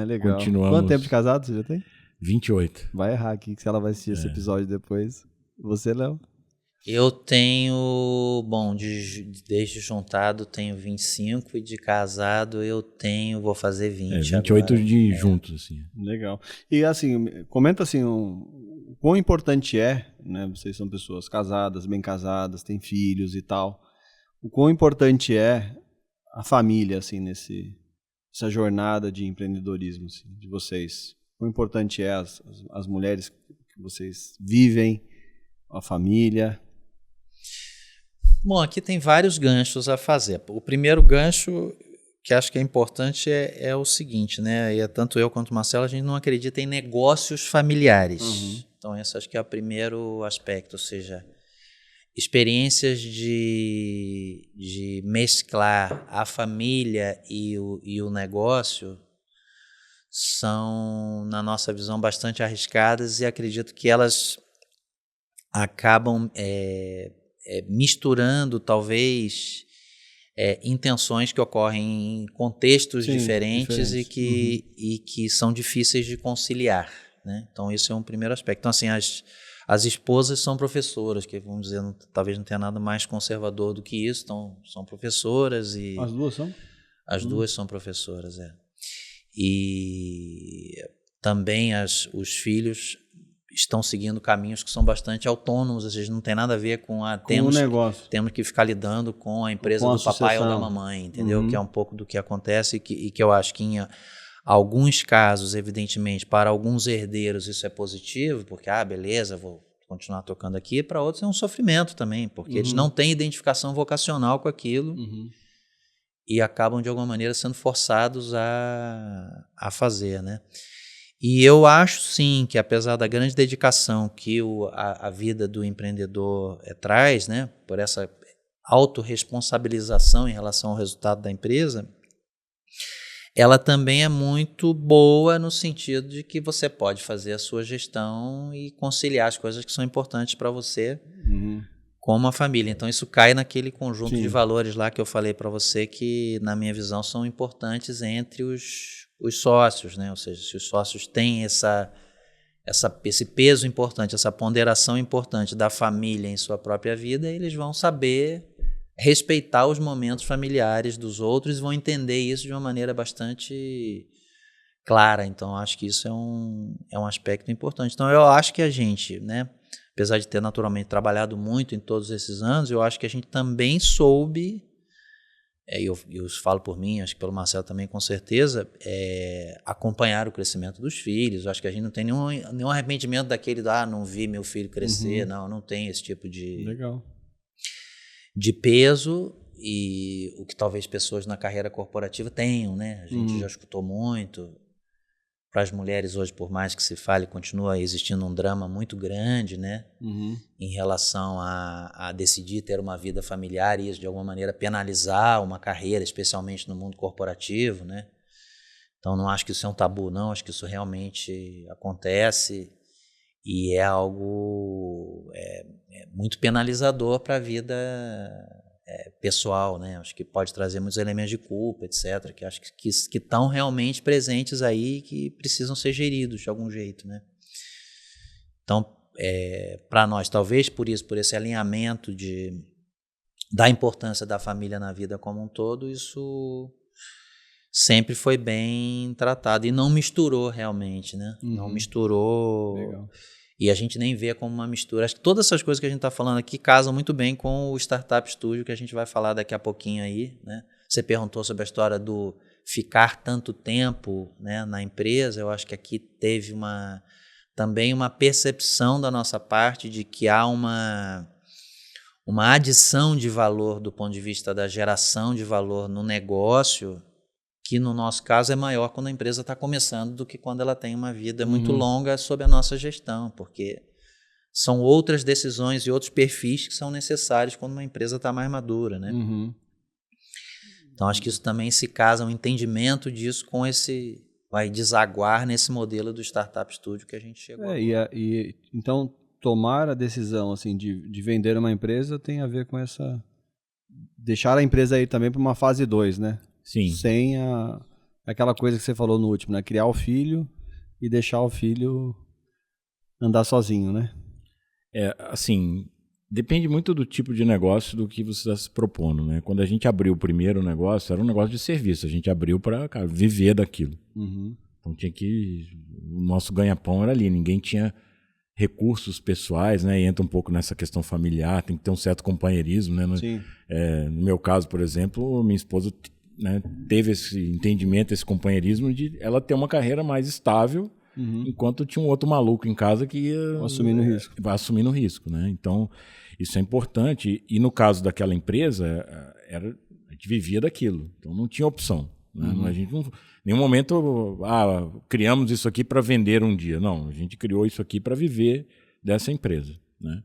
Legal. Continuamos. Quanto tempo de casado você já tem? 28. Vai errar aqui, que se ela vai assistir esse episódio depois. Você, Léo? Eu tenho, desde juntado tenho 25 e de casado vou fazer 20 28 agora. Juntos, assim. Legal. E assim, comenta assim, o quão importante né? Vocês são pessoas casadas, bem casadas, têm filhos e tal. O quão importante é a família, assim, nessa jornada de empreendedorismo, assim, de vocês? quão importante é as mulheres que vocês vivem, a família? Bom, aqui tem vários ganchos a fazer. O primeiro gancho que acho que é importante é o seguinte, né? E tanto eu quanto o Marcelo, a gente não acredita em negócios familiares. Então, esse acho que é o primeiro aspecto, ou seja, experiências de mesclar a família e o negócio são, na nossa visão, bastante arriscadas e acredito que elas acabam misturando, talvez, intenções que ocorrem em contextos diferentes. E que são difíceis de conciliar, né? Então, esse é um primeiro aspecto. Então, assim, as esposas são professoras, que, vamos dizer, talvez não tenha nada mais conservador do que isso, então, são professoras e... As duas são? As duas são professoras, E também os filhos estão seguindo caminhos que são bastante autônomos, ou seja, não tem nada a ver com temos que ficar lidando com a empresa do papai ou da mamãe, entendeu? Que é um pouco do que acontece e que eu acho que em alguns casos, evidentemente, para alguns herdeiros isso é positivo, porque, beleza, vou continuar tocando aqui, para outros é um sofrimento também, porque eles não têm identificação vocacional com aquilo e acabam, de alguma maneira, sendo forçados a fazer, né? E eu acho, sim, que apesar da grande dedicação que a vida do empreendedor traz, né, por essa autorresponsabilização em relação ao resultado da empresa, ela também é muito boa no sentido de que você pode fazer a sua gestão e conciliar as coisas que são importantes para você como a família. Então, isso cai naquele conjunto de valores lá que eu falei para você que, na minha visão, são importantes entre os sócios, né? Ou seja, se os sócios têm esse peso importante, essa ponderação importante da família em sua própria vida, eles vão saber respeitar os momentos familiares dos outros e vão entender isso de uma maneira bastante clara. Então, acho que isso é um aspecto importante. Então, eu acho que a gente, né, apesar de ter naturalmente trabalhado muito em todos esses anos, eu acho que a gente também soube, eu falo por mim, acho que pelo Marcelo também com certeza, acompanhar o crescimento dos filhos. Eu acho que a gente não tem nenhum arrependimento daquele não vi meu filho crescer, não tem esse tipo de peso, e o que talvez pessoas na carreira corporativa tenham, né? A gente já escutou muito. Para as mulheres hoje, por mais que se fale, continua existindo um drama muito grande, né? Em relação a decidir ter uma vida familiar e isso de alguma maneira penalizar uma carreira, especialmente no mundo corporativo, né? Então não acho que isso é um tabu, não. Acho que isso realmente acontece e é algo muito penalizador para a vida pessoal, né? Acho que pode trazer muitos elementos de culpa, etc., que acho que estão realmente presentes aí, que precisam ser geridos de algum jeito, né? Então, para nós, talvez por esse alinhamento da importância da família na vida como um todo, isso sempre foi bem tratado e não misturou realmente, né? Não misturou. Legal. E a gente nem vê como uma mistura. Acho que todas essas coisas que a gente está falando aqui casam muito bem com o Startup Studio, que a gente vai falar daqui a pouquinho aí, né? Você perguntou sobre a história do ficar tanto tempo, né, na empresa. Eu acho que aqui teve também uma percepção da nossa parte de que há uma adição de valor do ponto de vista da geração de valor no negócio, que no nosso caso é maior quando a empresa está começando do que quando ela tem uma vida muito longa sob a nossa gestão, porque são outras decisões e outros perfis que são necessários quando uma empresa está mais madura, né? Então, acho que isso também se casa, um entendimento disso com vai desaguar nesse modelo do Startup Studio que a gente chegou agora. Então, tomar a decisão assim, de vender uma empresa tem a ver com deixar a empresa aí também para uma fase 2, né? Sim. Sem aquela coisa que você falou no último, né? Criar o filho e deixar o filho andar sozinho, né? Assim, depende muito do tipo de negócio do que você está se propondo, né? Quando a gente abriu o primeiro negócio, era um negócio de serviço. A gente abriu para viver daquilo. Então o nosso ganha-pão era ali. Ninguém tinha recursos pessoais, né? E entra um pouco nessa questão familiar, tem que ter um certo companheirismo, né? Sim. No meu caso, por exemplo, minha esposa, né, teve esse entendimento, esse companheirismo de ela ter uma carreira mais estável enquanto tinha um outro maluco em casa que ia assumindo o risco, né? Então, isso é importante. E no caso daquela empresa, a gente vivia daquilo. Então, não tinha opção. Né? A gente não, em nenhum momento, criamos isso aqui para vender um dia. Não, a gente criou isso aqui para viver dessa empresa. Né?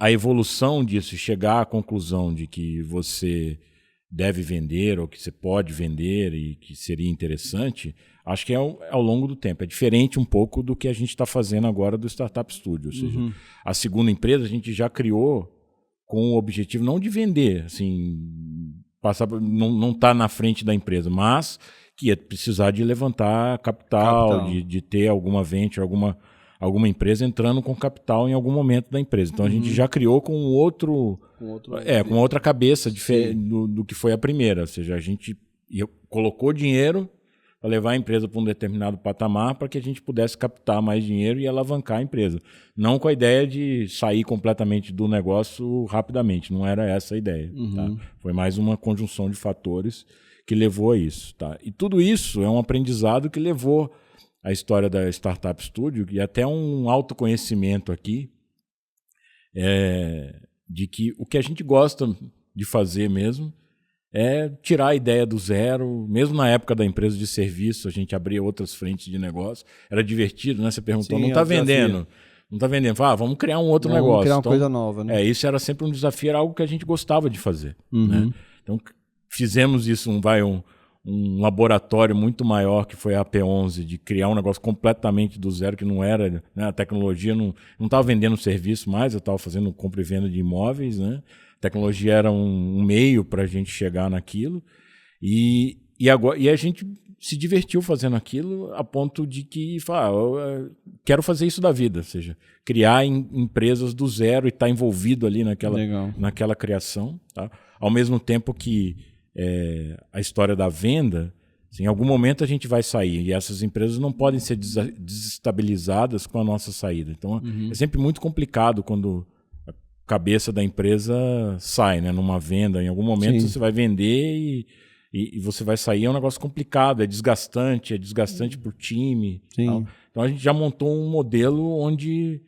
A evolução disso, chegar à conclusão de que você deve vender ou que você pode vender e que seria interessante, acho que é ao longo do tempo. É diferente um pouco do que a gente está fazendo agora do Startup Studio. Ou seja, a segunda empresa a gente já criou com o objetivo não de vender, assim, não tá na frente da empresa, mas que ia precisar de levantar capital. De ter alguma venture, alguma empresa entrando com capital em algum momento da empresa. Então a gente já criou com com outra cabeça do que foi a primeira. Ou seja, a gente colocou dinheiro para levar a empresa para um determinado patamar para que a gente pudesse captar mais dinheiro e alavancar a empresa. Não com a ideia de sair completamente do negócio rapidamente. Não era essa a ideia. Tá? Foi mais uma conjunção de fatores que levou a isso. Tá? E tudo isso é um aprendizado que levou a história da Startup Studio e até um autoconhecimento aqui de que o que a gente gosta de fazer mesmo é tirar a ideia do zero. Mesmo na época da empresa de serviço, a gente abria outras frentes de negócio. Era divertido, né? Você perguntou, não está vendendo. Não está vendendo. Fala, vamos criar um outro negócio. Vamos criar uma coisa nova, né? Isso era sempre um desafio, era algo que a gente gostava de fazer. Né? Então, fizemos isso, um laboratório muito maior que foi a AP11, de criar um negócio completamente do zero, que não era, né? A tecnologia não estava vendendo serviço mais, eu estava fazendo compra e venda de imóveis, né? A tecnologia era um meio para a gente chegar naquilo, e a gente se divertiu fazendo aquilo a ponto de que eu quero fazer isso da vida, ou seja, criar empresas do zero e estar envolvido ali naquela criação, tá? Ao mesmo tempo que a história da venda, assim, em algum momento a gente vai sair e essas empresas não podem ser desestabilizadas com a nossa saída. Então é sempre muito complicado quando a cabeça da empresa sai, né, numa venda. Em algum momento você vai vender e você vai sair. É um negócio complicado, é desgastante para o time. Tal. Então a gente já montou um modelo onde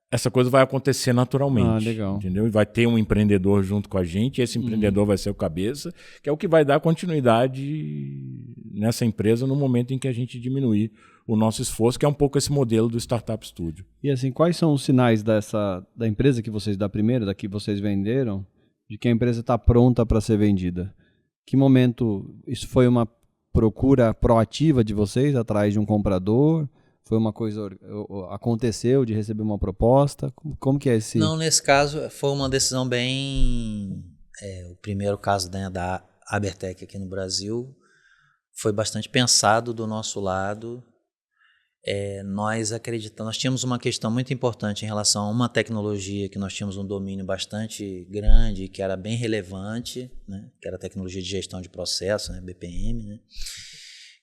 essa coisa vai acontecer naturalmente, legal. Entendeu? E vai ter um empreendedor junto com a gente, e esse empreendedor vai ser o cabeça, que é o que vai dar continuidade nessa empresa no momento em que a gente diminuir o nosso esforço, que é um pouco esse modelo do Startup Studio. E assim, quais são os sinais da empresa que vocês, da que vocês venderam, de que a empresa está pronta para ser vendida? Que momento, isso foi uma procura proativa de vocês atrás de um comprador? Foi uma coisa, aconteceu de receber uma proposta? Como que é esse? Não, nesse caso foi uma decisão bem... o primeiro caso, né, da Abertec aqui no Brasil foi bastante pensado do nosso lado. Nós acreditamos, nós tínhamos uma questão muito importante em relação a uma tecnologia que nós tínhamos um domínio bastante grande, que era bem relevante, né, que era a tecnologia de gestão de processo, né, BPM, né,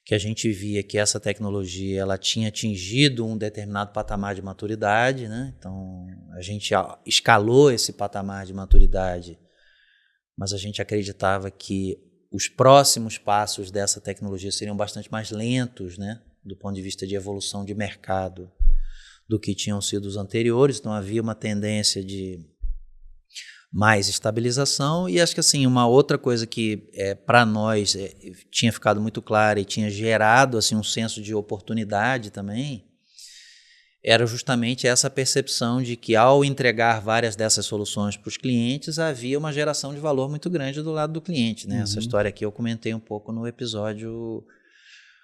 que a gente via que essa tecnologia ela tinha atingido um determinado patamar de maturidade, né? Então a gente escalou esse patamar de maturidade, mas a gente acreditava que os próximos passos dessa tecnologia seriam bastante mais lentos, né? Do ponto de vista de evolução de mercado do que tinham sido os anteriores. Então havia uma tendência de mais estabilização. E acho que assim, uma outra coisa que para nós tinha ficado muito clara e tinha gerado assim, um senso de oportunidade também, era justamente essa percepção de que ao entregar várias dessas soluções para os clientes, havia uma geração de valor muito grande do lado do cliente, né? Essa história aqui eu comentei um pouco no episódio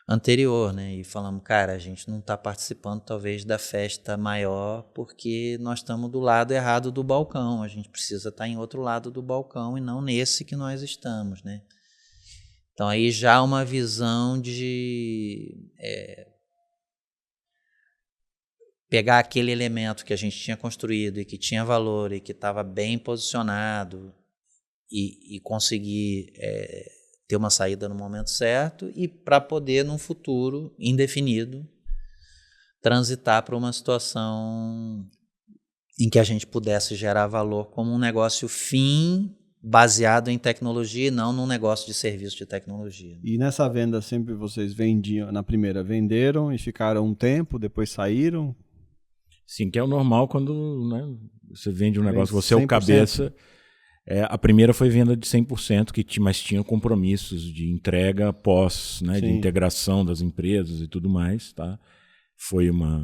anterior, né? E falamos, cara, a gente não está participando talvez da festa maior porque nós estamos do lado errado do balcão, a gente precisa estar em outro lado do balcão e não nesse que nós estamos, né? Então aí já uma visão de pegar aquele elemento que a gente tinha construído e que tinha valor e que estava bem posicionado e conseguir ter uma saída no momento certo e para poder, num futuro indefinido, transitar para uma situação em que a gente pudesse gerar valor como um negócio fim baseado em tecnologia e não num negócio de serviço de tecnologia. E nessa venda sempre vocês vendiam, na primeira venderam e ficaram um tempo, depois saíram? Sim, que é o normal quando, né, você vende um negócio, você é 100%. o cabeça. A primeira foi venda de 100%, mas tinha compromissos de entrega pós, né, de integração das empresas e tudo mais. Tá?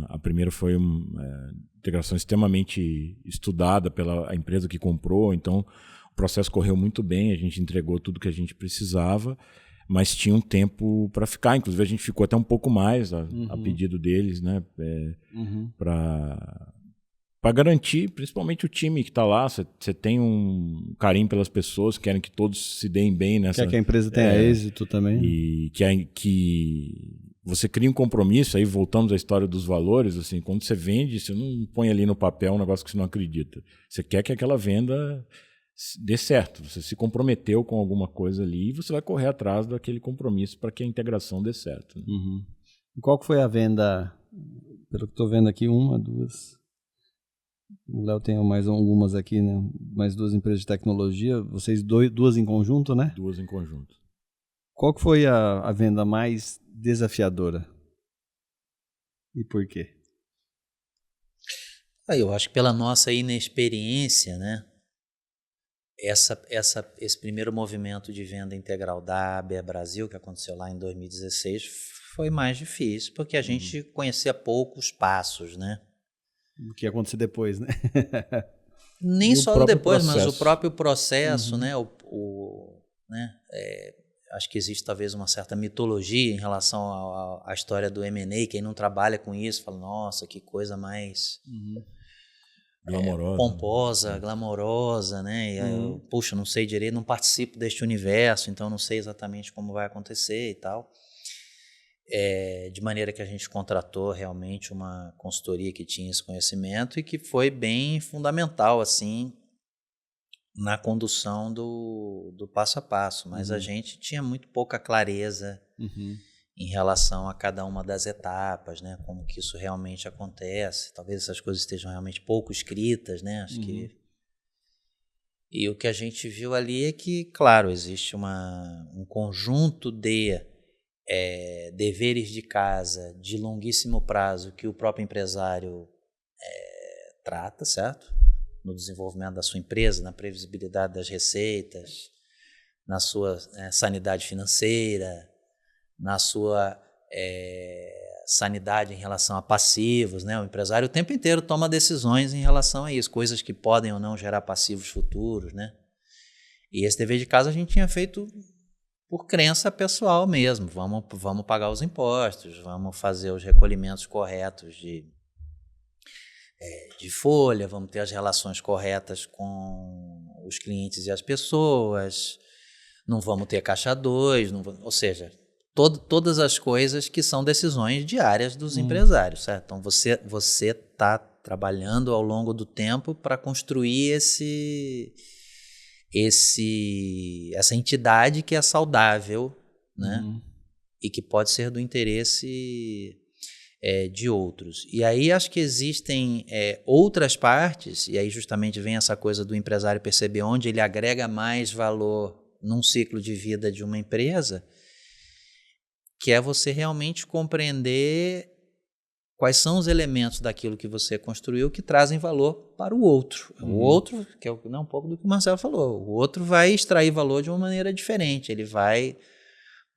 A primeira foi uma integração extremamente estudada pela empresa que comprou, então o processo correu muito bem, a gente entregou tudo que a gente precisava, mas tinha um tempo para ficar. Inclusive, a gente ficou até um pouco mais a pedido deles, né, para garantir, principalmente o time que está lá. Você tem um carinho pelas pessoas, querem que todos se deem bem nessa... Quer que a empresa tenha êxito também. E que você cria um compromisso, aí voltamos à história dos valores, assim, quando você vende, você não põe ali no papel um negócio que você não acredita. Você quer que aquela venda dê certo. Você se comprometeu com alguma coisa ali e você vai correr atrás daquele compromisso para que a integração dê certo. Né? E qual que foi a venda? Pelo que estou vendo aqui, 1, 2... O Léo tem mais algumas aqui, né? Mais 2 empresas de tecnologia. Vocês 2 em conjunto, né? 2 em conjunto. Qual que foi a venda mais desafiadora? E por quê? Eu acho que pela nossa inexperiência, né? Esse primeiro movimento de venda integral da ABE Brasil, que aconteceu lá em 2016, foi mais difícil, porque a gente conhecia poucos passos, né? O que ia acontecer depois, né? Nem só o depois, mas o próprio processo, né? Acho que existe talvez uma certa mitologia em relação à história do M&A. Quem não trabalha com isso fala, nossa, que coisa mais glamourosa, pomposa, glamourosa, né? E eu, puxa, não sei direito, não participo deste universo, então não sei exatamente como vai acontecer e tal. De maneira que a gente contratou realmente uma consultoria que tinha esse conhecimento e que foi bem fundamental, assim, na condução do passo a passo, mas a gente tinha muito pouca clareza em relação a cada uma das etapas, né? Como que isso realmente acontece. Talvez essas coisas estejam realmente pouco escritas, né? Acho que... E o que a gente viu ali é que, claro, existe um conjunto de deveres de casa de longuíssimo prazo que o próprio empresário trata, certo? No desenvolvimento da sua empresa, na previsibilidade das receitas, na sua sanidade financeira, na sua sanidade em relação a passivos, né? O empresário o tempo inteiro toma decisões em relação a isso, coisas que podem ou não gerar passivos futuros, né? E esse dever de casa a gente tinha feito por crença pessoal mesmo. Vamos pagar os impostos, vamos fazer os recolhimentos corretos de folha, vamos ter as relações corretas com os clientes e as pessoas, não vamos ter caixa 2, ou seja, todas as coisas que são decisões diárias dos empresários, certo? Então você está trabalhando ao longo do tempo para construir essa entidade que é saudável, né? E que pode ser do interesse de outros. E aí acho que existem outras partes, e aí justamente vem essa coisa do empresário perceber onde ele agrega mais valor num ciclo de vida de uma empresa, que é você realmente compreender quais são os elementos daquilo que você construiu que trazem valor para o outro. O outro, que é um pouco do que o Marcelo falou, o outro vai extrair valor de uma maneira diferente, ele vai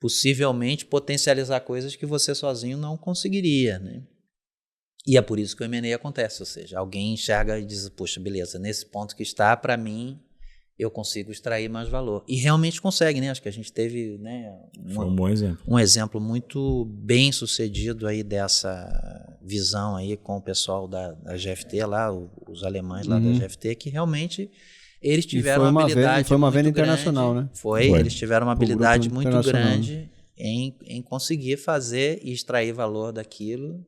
possivelmente potencializar coisas que você sozinho não conseguiria, né? E é por isso que o M&A acontece, ou seja, alguém enxerga e diz, poxa, beleza, nesse ponto que está, para mim, eu consigo extrair mais valor. E realmente consegue, né? Acho que a gente teve, né, foi um bom exemplo. Um exemplo muito bem sucedido aí dessa visão aí com o pessoal da GFT lá, os alemães lá da GFT, que realmente eles tiveram uma habilidade foi uma venda muito internacional, grande, né? Foi, eles tiveram uma habilidade muito grande em conseguir fazer e extrair valor daquilo.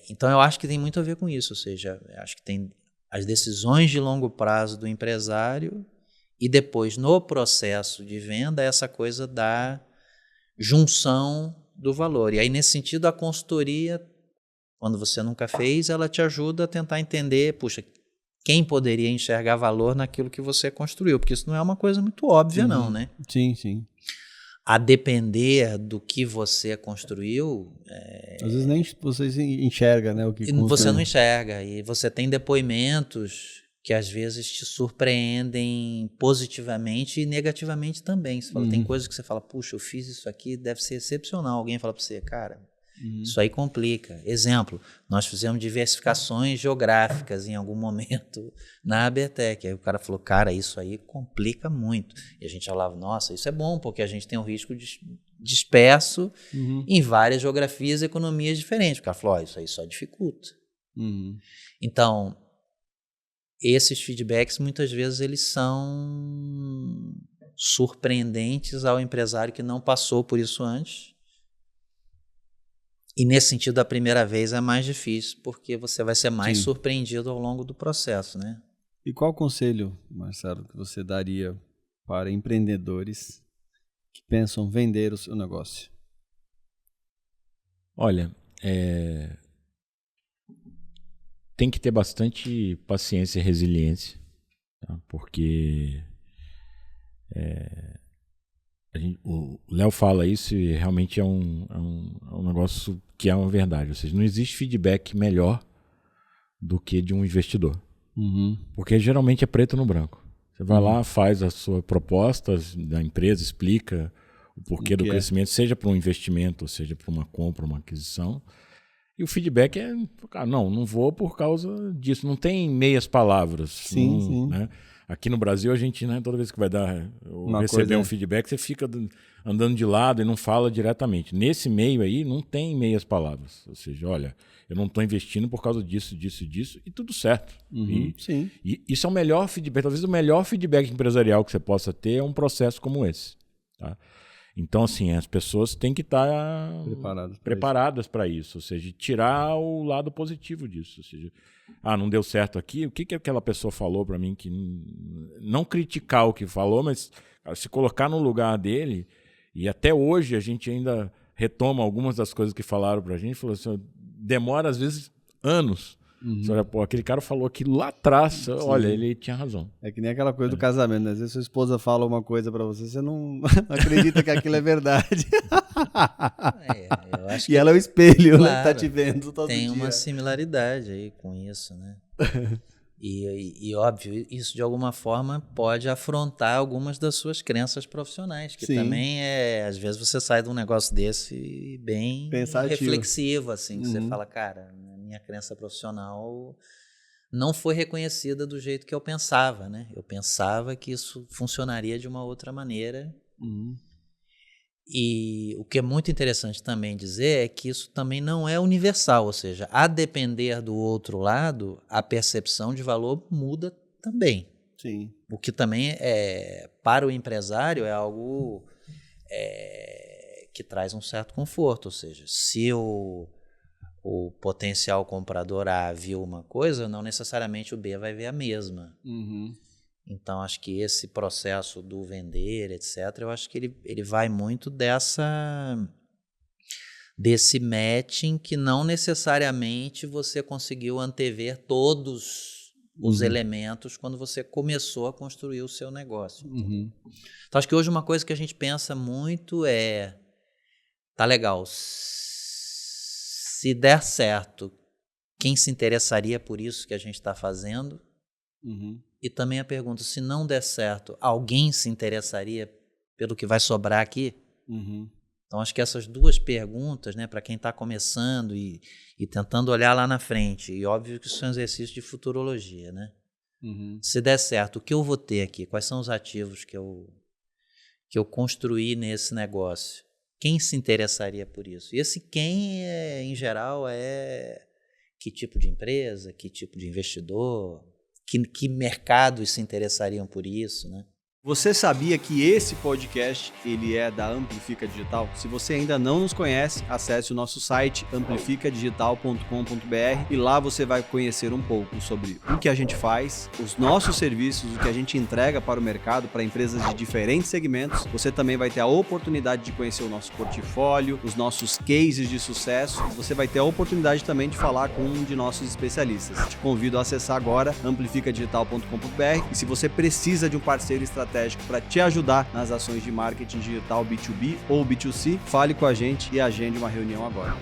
Então eu acho que tem muito a ver com isso, ou seja, acho que tem as decisões de longo prazo do empresário e depois no processo de venda essa coisa da junção do valor. E aí nesse sentido a consultoria, quando você nunca fez, ela te ajuda a tentar entender, puxa, quem poderia enxergar valor naquilo que você construiu, porque isso não é uma coisa muito óbvia, não, né? Sim, sim. A depender do que você construiu, Às vezes nem você enxerga, né, o que você não enxerga. E você tem depoimentos que às vezes te surpreendem positivamente e negativamente também. Você fala, tem coisas que você fala, puxa, eu fiz isso aqui, deve ser excepcional. Alguém fala para você, cara, isso aí complica. Exemplo, nós fizemos diversificações geográficas em algum momento na ABTEC. Aí o cara falou, cara, isso aí complica muito. E a gente falava, nossa, isso é bom, porque a gente tem um risco disperso em várias geografias e economias diferentes. O cara falou, isso aí só dificulta. Então, esses feedbacks, muitas vezes, eles são surpreendentes ao empresário que não passou por isso antes. E nesse sentido, a primeira vez é mais difícil, porque você vai ser mais surpreendido ao longo do processo, né? E qual conselho, Marcelo, que você daria para empreendedores que pensam vender o seu negócio? Olha, tem que ter bastante paciência e resiliência, tá? Porque o Léo fala isso e realmente é um negócio que é uma verdade. Ou seja, não existe feedback melhor do que de um investidor. Porque geralmente é preto no branco. Você vai lá, faz a sua proposta da empresa, explica o porquê do crescimento, seja para um investimento, seja para uma compra, uma aquisição. E o feedback é, cara, não vou por causa disso. Não tem meias palavras. Sim. Né? Aqui no Brasil, a gente, né, toda vez que vai receber um feedback, você fica andando de lado e não fala diretamente. Nesse meio aí, não tem meias palavras. Ou seja, olha, eu não estou investindo por causa disso, e tudo certo. E isso é o melhor feedback. Talvez o melhor feedback empresarial que você possa ter é um processo como esse. Tá? Então, assim, as pessoas têm que estar preparadas para isso. Ou seja, tirar o lado positivo disso. Ou seja, não deu certo aqui, o que aquela pessoa falou para mim? Que não criticar o que falou, mas cara, se colocar no lugar dele. E até hoje a gente ainda retoma algumas das coisas que falaram para a gente. Falou assim, demora às vezes anos. Você olha, pô, aquele cara falou aquilo lá atrás, olha, ele tinha razão. É que nem aquela coisa do casamento, né? Às vezes sua esposa fala uma coisa pra você, você não acredita que aquilo é verdade. Eu acho e ela é o espelho, claro, né? Tá te vendo todo tem dia. Uma similaridade aí com isso, né? E óbvio, isso de alguma forma pode afrontar algumas das suas crenças profissionais, que também às vezes você sai de um negócio desse bem reflexivo, assim, que você fala, cara, minha crença profissional não foi reconhecida do jeito que eu pensava, né? Eu pensava que isso funcionaria de uma outra maneira. E o que é muito interessante também dizer é que isso também não é universal, ou seja, a depender do outro lado, a percepção de valor muda também. Sim. O que também, para o empresário, é algo que traz um certo conforto, ou seja, se o potencial comprador A viu uma coisa, não necessariamente o B vai ver a mesma. Então, acho que esse processo do vender, etc., eu acho que ele vai muito desse matching que não necessariamente você conseguiu antever todos os elementos quando você começou a construir o seu negócio. Então, acho que hoje uma coisa que a gente pensa muito tá legal, se der certo, quem se interessaria por isso que a gente está fazendo? E também a pergunta, se não der certo, alguém se interessaria pelo que vai sobrar aqui? Então, acho que essas duas perguntas, né, para quem está começando e tentando olhar lá na frente, e óbvio que isso é um exercício de futurologia, né? Se der certo, o que eu vou ter aqui? Quais são os ativos que eu construí nesse negócio? Quem se interessaria por isso? E esse quem, em geral, é que tipo de empresa, que tipo de investidor, que mercados se interessariam por isso, né? Você sabia que esse podcast ele é da Amplifica Digital? Se você ainda não nos conhece, acesse o nosso site amplificadigital.com.br e lá você vai conhecer um pouco sobre o que a gente faz, os nossos serviços, o que a gente entrega para o mercado, para empresas de diferentes segmentos. Você também vai ter a oportunidade de conhecer o nosso portfólio, os nossos cases de sucesso. Você vai ter a oportunidade também de falar com um de nossos especialistas. Te convido a acessar agora amplificadigital.com.br e se você precisa de um parceiro estratégico para te ajudar nas ações de marketing digital B2B ou B2C, fale com a gente e agende uma reunião agora.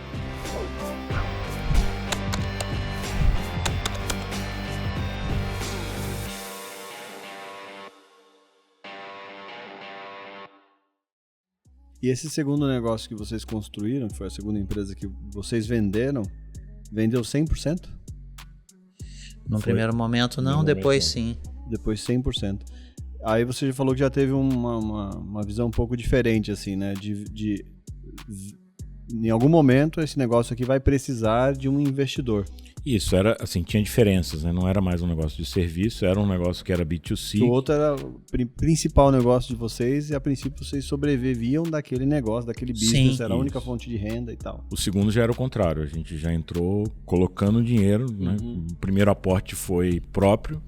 E esse segundo negócio que vocês construíram, que foi a segunda empresa que vocês venderam, vendeu 100%? No primeiro momento não, depois sim. Depois 100%. Aí você já falou que já teve uma visão um pouco diferente, assim, né? Em algum momento esse negócio aqui vai precisar de um investidor. Isso, era assim, tinha diferenças, né? Não era mais um negócio de serviço, era um negócio que era B2C. O outro era o principal negócio de vocês e a princípio vocês sobreviviam daquele negócio, daquele business, Sim, era a única fonte de renda e tal. O segundo já era o contrário, a gente já entrou colocando dinheiro, né? O primeiro aporte foi próprio,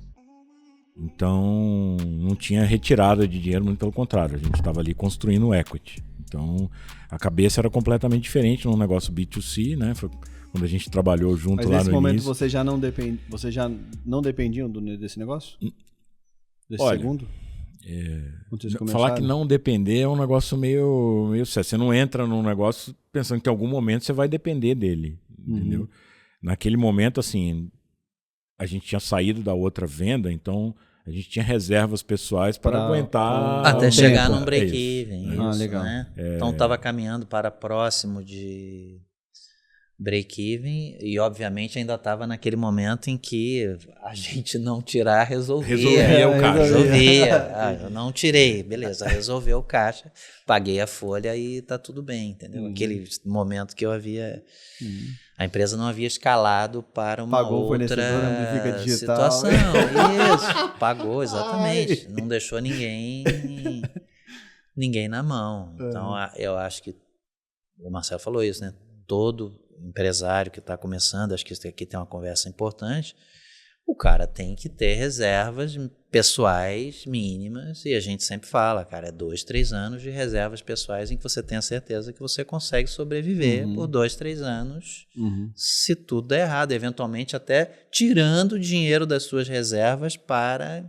então não tinha retirada de dinheiro, muito pelo contrário, a gente estava ali construindo o equity. Então a cabeça era completamente diferente num negócio B2C, né? Foi quando a gente trabalhou junto. Mas lá no nesse momento início. vocês já não dependiam desse negócio? Desse Olha, segundo? Falar que não depender é um negócio meio sério. Você não entra num negócio pensando que em algum momento você vai depender dele, entendeu? Naquele momento, assim, a gente tinha saído da outra venda, então a gente tinha reservas pessoais para aguentar até o chegar tempo. num break-even. Legal. Né? Então estava caminhando para próximo de break-even e obviamente ainda estava naquele momento em que a gente não tirar resolvia o caixa. Eu não tirei, beleza, resolveu o caixa, paguei a folha e tá tudo bem, entendeu? Aquele momento que eu havia a empresa não havia escalado para uma outra situação. Isso, pagou, exatamente. Não deixou ninguém na mão. Então, eu acho que o Marcelo falou isso, né? Todo empresário que está começando, acho que isso aqui tem uma conversa importante, o cara tem que ter reservas pessoais mínimas, e a gente sempre fala, cara, é 2, 3 anos de reservas pessoais em que você tenha certeza que você consegue sobreviver por 2, 3 anos, se tudo der errado, eventualmente até tirando dinheiro das suas reservas para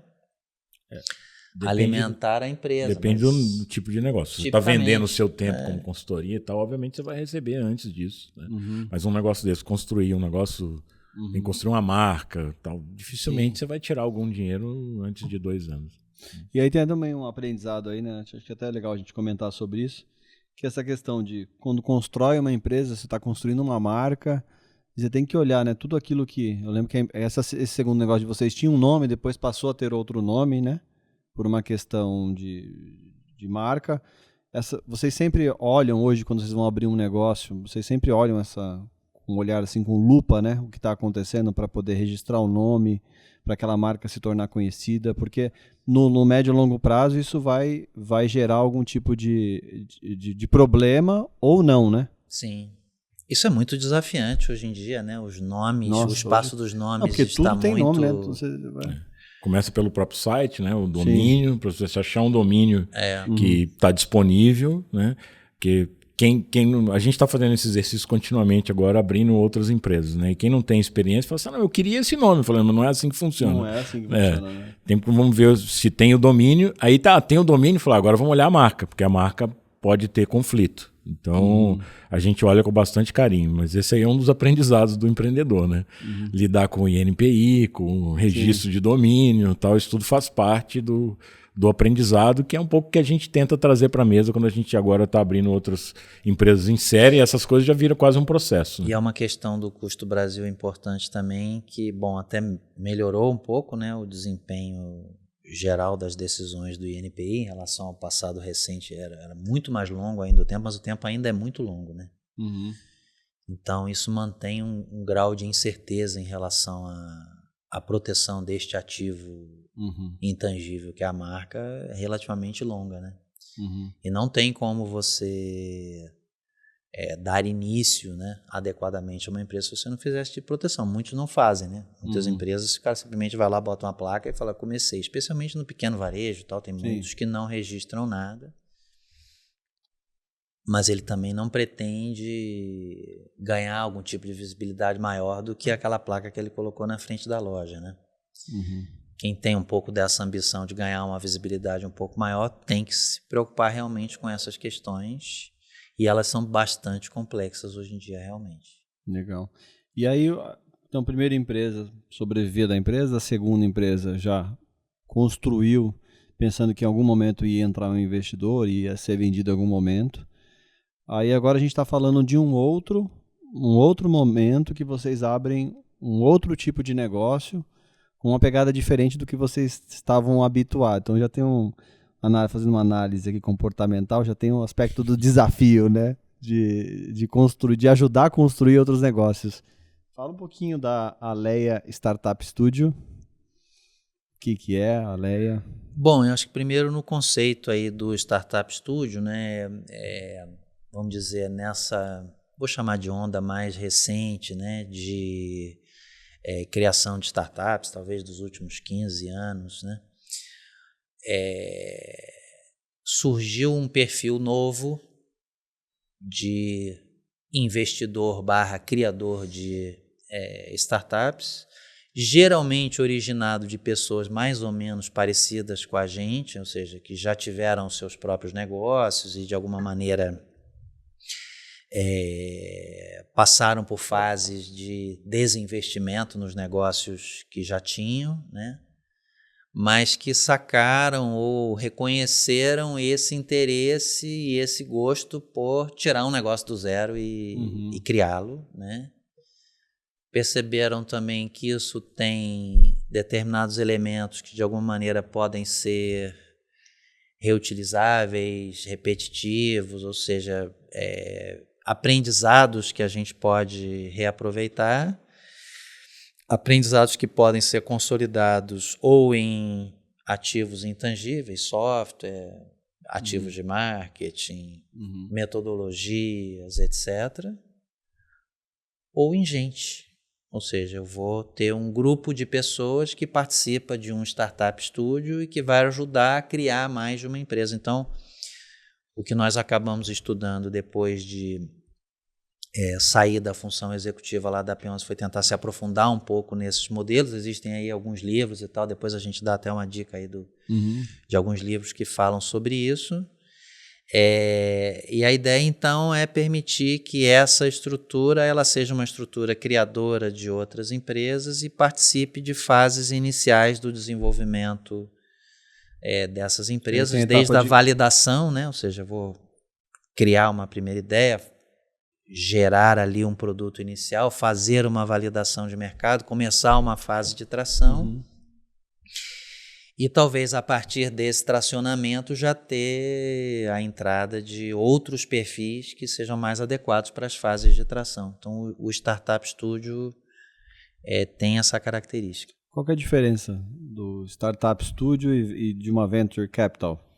alimentar a empresa. Depende do tipo de negócio. Se você está vendendo o seu tempo como consultoria e tal, obviamente você vai receber antes disso. Né? Mas um negócio desse, construir um negócio, tem que construir uma marca, tal, dificilmente você vai tirar algum dinheiro antes de 2 anos. E aí tem também um aprendizado aí, né? Acho que é até legal a gente comentar sobre isso, que é essa questão de quando constrói uma empresa, você está construindo uma marca, você tem que olhar, né? Tudo aquilo que... Eu lembro que esse segundo negócio de vocês tinha um nome, depois passou a ter outro nome, né? Por uma questão de marca. Vocês sempre olham hoje, quando vocês vão abrir um negócio, vocês sempre olham com um olhar assim, com lupa, né? O que está acontecendo para poder registrar o nome, para aquela marca se tornar conhecida, porque no médio e longo prazo isso vai gerar algum tipo de problema ou não, né? Sim. Isso é muito desafiante hoje em dia, né? Os nomes, o espaço dos nomes porque está tudo tem muito... nome, né? Então você Começa pelo próprio site, né? O domínio, para você achar um domínio que está disponível, né? Que a gente está fazendo esse exercício continuamente agora, abrindo outras empresas, né? E quem não tem experiência fala assim, não, eu queria esse nome, falando, não é assim que funciona. Não é assim que funciona, né? Vamos ver se tem o domínio. Aí tem o domínio, falar, agora vamos olhar a marca, porque a marca pode ter conflito. Então, a gente olha com bastante carinho, mas esse aí é um dos aprendizados do empreendedor, né? Lidar com o INPI, com o registro de domínio, tal, isso tudo faz parte do aprendizado, que é um pouco que a gente tenta trazer para a mesa quando a gente agora está abrindo outras empresas em série, e essas coisas já viram quase um processo. Né? E é uma questão do custo Brasil importante também, que, bom, até melhorou um pouco, né, o desempenho geral das decisões do INPI em relação ao passado recente, era muito mais longo ainda o tempo, mas o tempo ainda é muito longo, né? Então isso mantém um grau de incerteza em relação à proteção deste ativo intangível, que é a marca, é relativamente longa, né? E não tem como você dar início, né, adequadamente a uma empresa se você não fizer esse tipo de proteção. Muitos não fazem, né? Muitas empresas, o cara simplesmente vai lá, bota uma placa e fala, comecei. Especialmente no pequeno varejo, tal, tem muitos que não registram nada. Mas ele também não pretende ganhar algum tipo de visibilidade maior do que aquela placa que ele colocou na frente da loja, né? Quem tem um pouco dessa ambição de ganhar uma visibilidade um pouco maior tem que se preocupar realmente com essas questões, e elas são bastante complexas hoje em dia, realmente. Legal. E aí, então, a primeira empresa sobrevivia da empresa, a segunda empresa já construiu, pensando que em algum momento ia entrar um investidor, ia ser vendido em algum momento. Aí agora a gente está falando de um outro momento que vocês abrem um outro tipo de negócio com uma pegada diferente do que vocês estavam habituados. Então já tem fazendo uma análise aqui comportamental, já tem um aspecto do desafio, né? De construir, de ajudar a construir outros negócios. Fala um pouquinho da Alea Startup Studio. O que é a Alea? Bom, eu acho que primeiro no conceito aí do Startup Studio, né? Vamos dizer, vou chamar de onda mais recente, né? De criação de startups, talvez dos últimos 15 anos, né? Surgiu um perfil novo de investidor / criador de startups, geralmente originado de pessoas mais ou menos parecidas com a gente, ou seja, que já tiveram seus próprios negócios e de alguma maneira passaram por fases de desinvestimento nos negócios que já tinham, né? Mas que sacaram ou reconheceram esse interesse e esse gosto por tirar um negócio do zero e criá-lo, né? Perceberam também que isso tem determinados elementos que de alguma maneira podem ser reutilizáveis, repetitivos, ou seja, aprendizados que a gente pode reaproveitar, aprendizados que podem ser consolidados ou em ativos intangíveis, software, ativos de marketing, metodologias, etc., ou em gente. Ou seja, eu vou ter um grupo de pessoas que participa de um startup studio e que vai ajudar a criar mais de uma empresa. Então, o que nós acabamos estudando depois de sair da função executiva lá da P11 foi tentar se aprofundar um pouco nesses modelos. Existem aí alguns livros e tal, depois a gente dá até uma dica aí de alguns livros que falam sobre isso. E a ideia então é permitir que essa estrutura ela seja uma estrutura criadora de outras empresas e participe de fases iniciais do desenvolvimento dessas empresas, desde a validação, né? Ou seja, eu vou criar uma primeira ideia, gerar ali um produto inicial, fazer uma validação de mercado, começar uma fase de tração e talvez a partir desse tracionamento já ter a entrada de outros perfis que sejam mais adequados para as fases de tração. Então o Startup Studio tem essa característica. Qual que é a diferença do Startup Studio e de uma Venture Capital?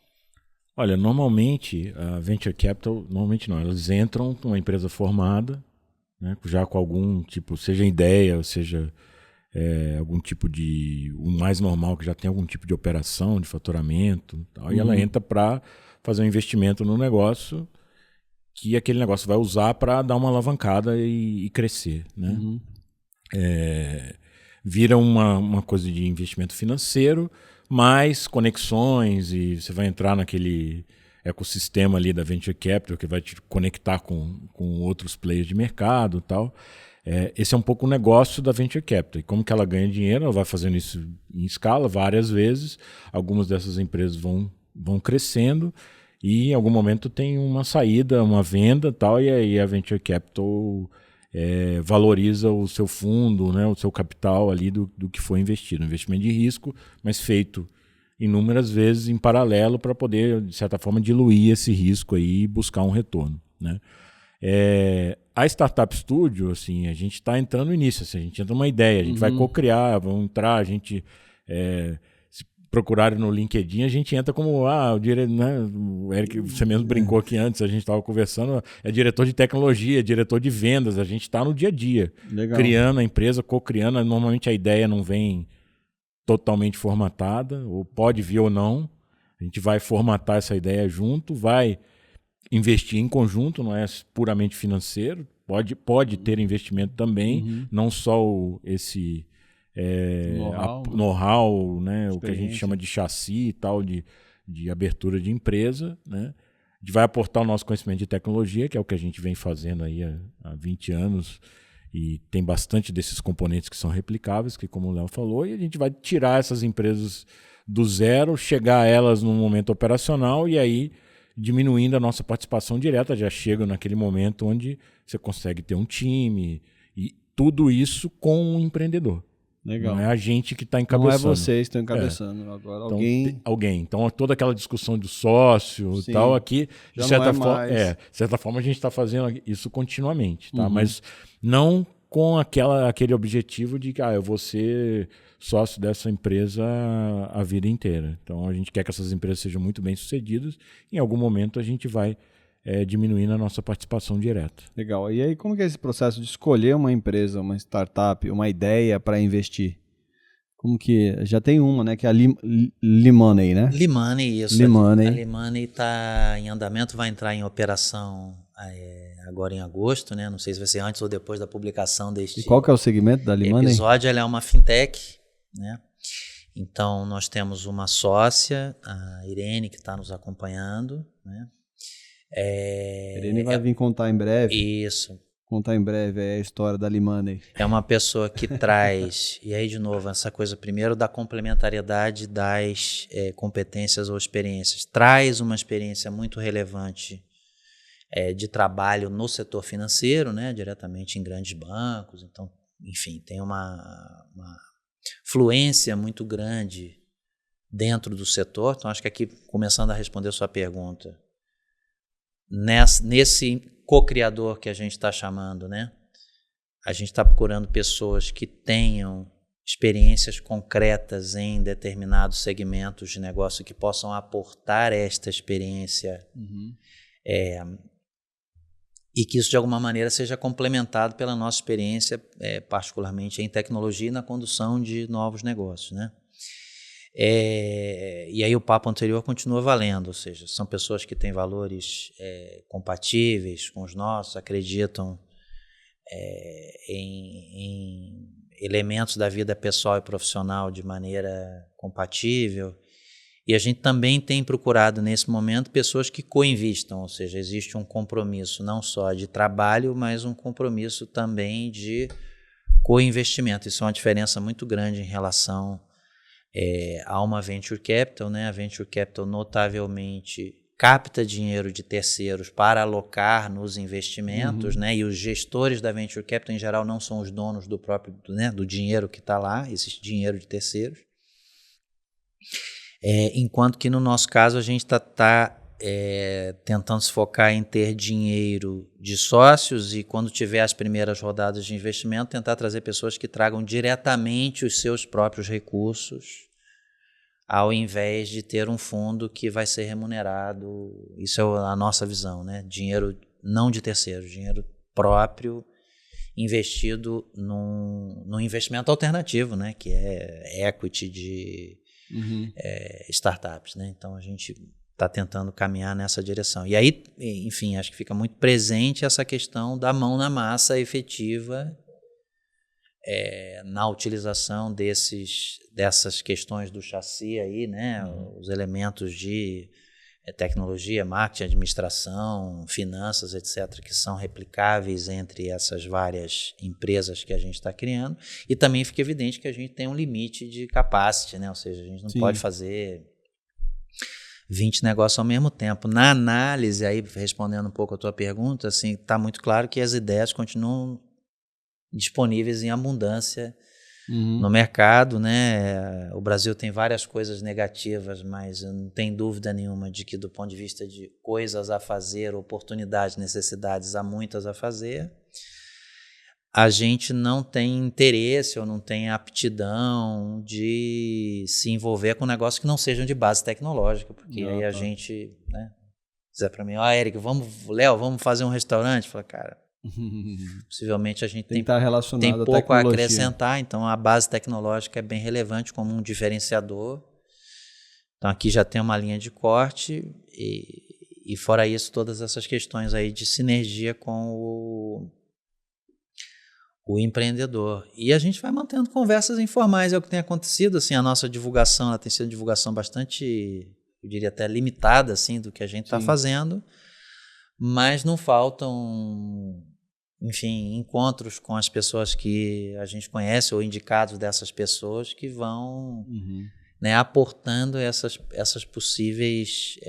Olha, normalmente a Venture Capital, elas entram com uma empresa formada, né, já com algum tipo, seja ideia, ou seja algum tipo o mais normal, que já tem algum tipo de operação, de faturamento, tal, e ela entra para fazer um investimento no negócio que aquele negócio vai usar para dar uma alavancada e crescer, né? Vira uma coisa de investimento financeiro, mais conexões, e você vai entrar naquele ecossistema ali da Venture Capital que vai te conectar com outros players de mercado e tal. Esse é um pouco o negócio da Venture Capital. E como que ela ganha dinheiro? Ela vai fazendo isso em escala várias vezes. Algumas dessas empresas vão crescendo e em algum momento tem uma saída, uma venda e tal, e aí a Venture Capital valoriza o seu fundo, né, o seu capital ali do que foi investido. Um investimento de risco, mas feito inúmeras vezes em paralelo para poder, de certa forma, diluir esse risco aí e buscar um retorno, né? A Startup Studio, assim, a gente está entrando no início, assim, a gente entra numa ideia, a gente vai co-criar, vamos entrar, a gente procurarem no LinkedIn, a gente entra como, o diretor, né? O Eric, você mesmo brincou aqui antes, a gente estava conversando, é diretor de tecnologia, diretor de vendas, a gente está no dia a dia. Legal. Criando a empresa, co-criando, normalmente a ideia não vem totalmente formatada, ou pode vir ou não, a gente vai formatar essa ideia junto, vai investir em conjunto, não é puramente financeiro, pode ter investimento também, não só esse know-how, né, o que a gente chama de chassi e tal, de abertura de empresa, né? A gente vai aportar o nosso conhecimento de tecnologia, que é o que a gente vem fazendo aí há 20 anos, e tem bastante desses componentes que são replicáveis, que como o Léo falou, e a gente vai tirar essas empresas do zero, chegar a elas no momento operacional e aí diminuindo a nossa participação direta, já chega naquele momento onde você consegue ter um time e tudo isso com um empreendedor. Legal. Não é a gente que está encabeçando. Não é vocês que estão encabeçando. Agora então, alguém. Então toda aquela discussão do sócio e tal, aqui, de certa forma a gente está fazendo isso continuamente, tá? Mas não com aquele objetivo de que eu vou ser sócio dessa empresa a vida inteira. Então a gente quer que essas empresas sejam muito bem sucedidas. Em algum momento a gente vai diminuindo a nossa participação direta. Legal. E aí como que é esse processo de escolher uma empresa, uma startup, uma ideia para investir? Como que... Já tem uma, né? Que é a Limoney, né? Limoney, isso. Limoney. A Limoney está em andamento, vai entrar em operação agora em agosto, né? Não sei se vai ser antes ou depois da publicação deste E qual que é o segmento da Limoney? episódio. Ela é uma fintech, né? Então, nós temos uma sócia, a Irene, que está nos acompanhando, né? Irene vai vir contar em breve. Isso. Contar em breve a história da Limoney. É uma pessoa que traz, e aí de novo, essa coisa primeiro da complementariedade das competências ou experiências. Traz uma experiência muito relevante de trabalho no setor financeiro, né, diretamente em grandes bancos. Então, enfim, tem uma fluência muito grande dentro do setor. Então, acho que aqui, começando a responder a sua pergunta, nesse co-criador que a gente está chamando, né? A gente está procurando pessoas que tenham experiências concretas em determinados segmentos de negócio que possam aportar esta experiência e que isso de alguma maneira seja complementado pela nossa experiência, particularmente em tecnologia e na condução de novos negócios, né? E aí o papo anterior continua valendo, ou seja, são pessoas que têm valores compatíveis com os nossos, acreditam em elementos da vida pessoal e profissional de maneira compatível. E a gente também tem procurado nesse momento pessoas que coinvistam, ou seja, existe um compromisso não só de trabalho, mas um compromisso também de coinvestimento. Isso é uma diferença muito grande em relação a uma venture capital, né? A venture capital notavelmente capta dinheiro de terceiros para alocar nos investimentos, né? E os gestores da venture capital em geral não são os donos do próprio, né, do dinheiro que está lá, existe dinheiro de terceiros. Enquanto que no nosso caso a gente está tentando se focar em ter dinheiro de sócios e quando tiver as primeiras rodadas de investimento tentar trazer pessoas que tragam diretamente os seus próprios recursos ao invés de ter um fundo que vai ser remunerado. Isso é a nossa visão, né? Dinheiro não de terceiros, dinheiro próprio investido num investimento alternativo, né? Que é equity de startups, né? Então a gente está tentando caminhar nessa direção. E aí, enfim, acho que fica muito presente essa questão da mão na massa efetiva na utilização dessas questões do chassi aí, né? Os elementos de tecnologia, marketing, administração, finanças, etc., que são replicáveis entre essas várias empresas que a gente está criando. E também fica evidente que a gente tem um limite de capacity, né? Ou seja, a gente não pode fazer 20 negócios ao mesmo tempo. Na análise, aí respondendo um pouco a tua pergunta, assim, está muito claro que as ideias continuam disponíveis em abundância no mercado, né? O Brasil tem várias coisas negativas, mas não tem dúvida nenhuma de que do ponto de vista de coisas a fazer, oportunidades, necessidades, há muitas a fazer. a gente não tem interesse ou não tem aptidão de se envolver com um negócio que não sejam de base tecnológica, porque aí a gente, né, dizer para mim, Eric, Léo, vamos fazer um restaurante? Fala, cara, possivelmente a gente tem pouco a acrescentar, então a base tecnológica é bem relevante como um diferenciador. Então aqui já tem uma linha de corte e fora isso, todas essas questões aí de sinergia com o empreendedor. E a gente vai mantendo conversas informais, é o que tem acontecido, assim, a nossa divulgação, ela tem sido uma divulgação bastante, eu diria até limitada, assim, do que a gente está fazendo, mas não faltam, enfim, encontros com as pessoas que a gente conhece ou indicados dessas pessoas que vão, né, aportando essas possíveis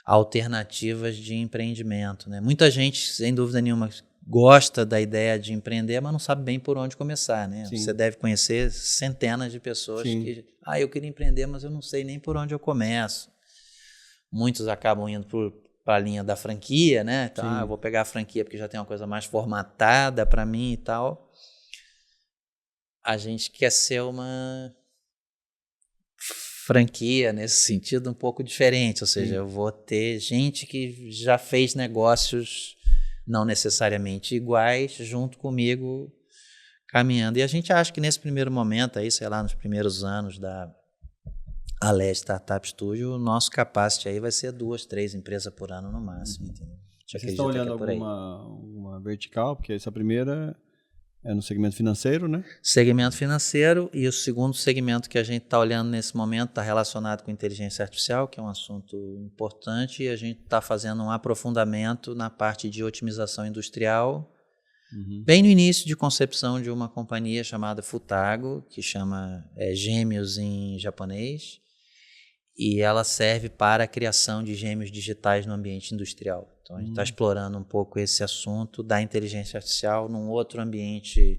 alternativas de empreendimento, né? Muita gente, sem dúvida nenhuma, gosta da ideia de empreender, mas não sabe bem por onde começar, né? Sim. Você deve conhecer centenas de pessoas que... eu queria empreender, mas eu não sei nem por onde eu começo. Muitos acabam indo para a linha da franquia, né? Então, eu vou pegar a franquia porque já tem uma coisa mais formatada para mim e tal. A gente quer ser uma franquia nesse sentido um pouco diferente, ou seja, eu vou ter gente que já fez negócios não necessariamente iguais, junto comigo, caminhando. E a gente acha que nesse primeiro momento, aí, sei lá, nos primeiros anos da Alé Startup Studio, o nosso capacity aí vai ser 2, 3 empresas por ano no máximo. Vocês estão olhando alguma vertical? Porque essa primeira é no segmento financeiro, né? Segmento financeiro, e o segundo segmento que a gente está olhando nesse momento está relacionado com inteligência artificial, que é um assunto importante, e a gente está fazendo um aprofundamento na parte de otimização industrial, bem no início de concepção de uma companhia chamada Futago, que chama gêmeos em japonês, e ela serve para a criação de gêmeos digitais no ambiente industrial. Então, a gente está explorando um pouco esse assunto da inteligência artificial num outro ambiente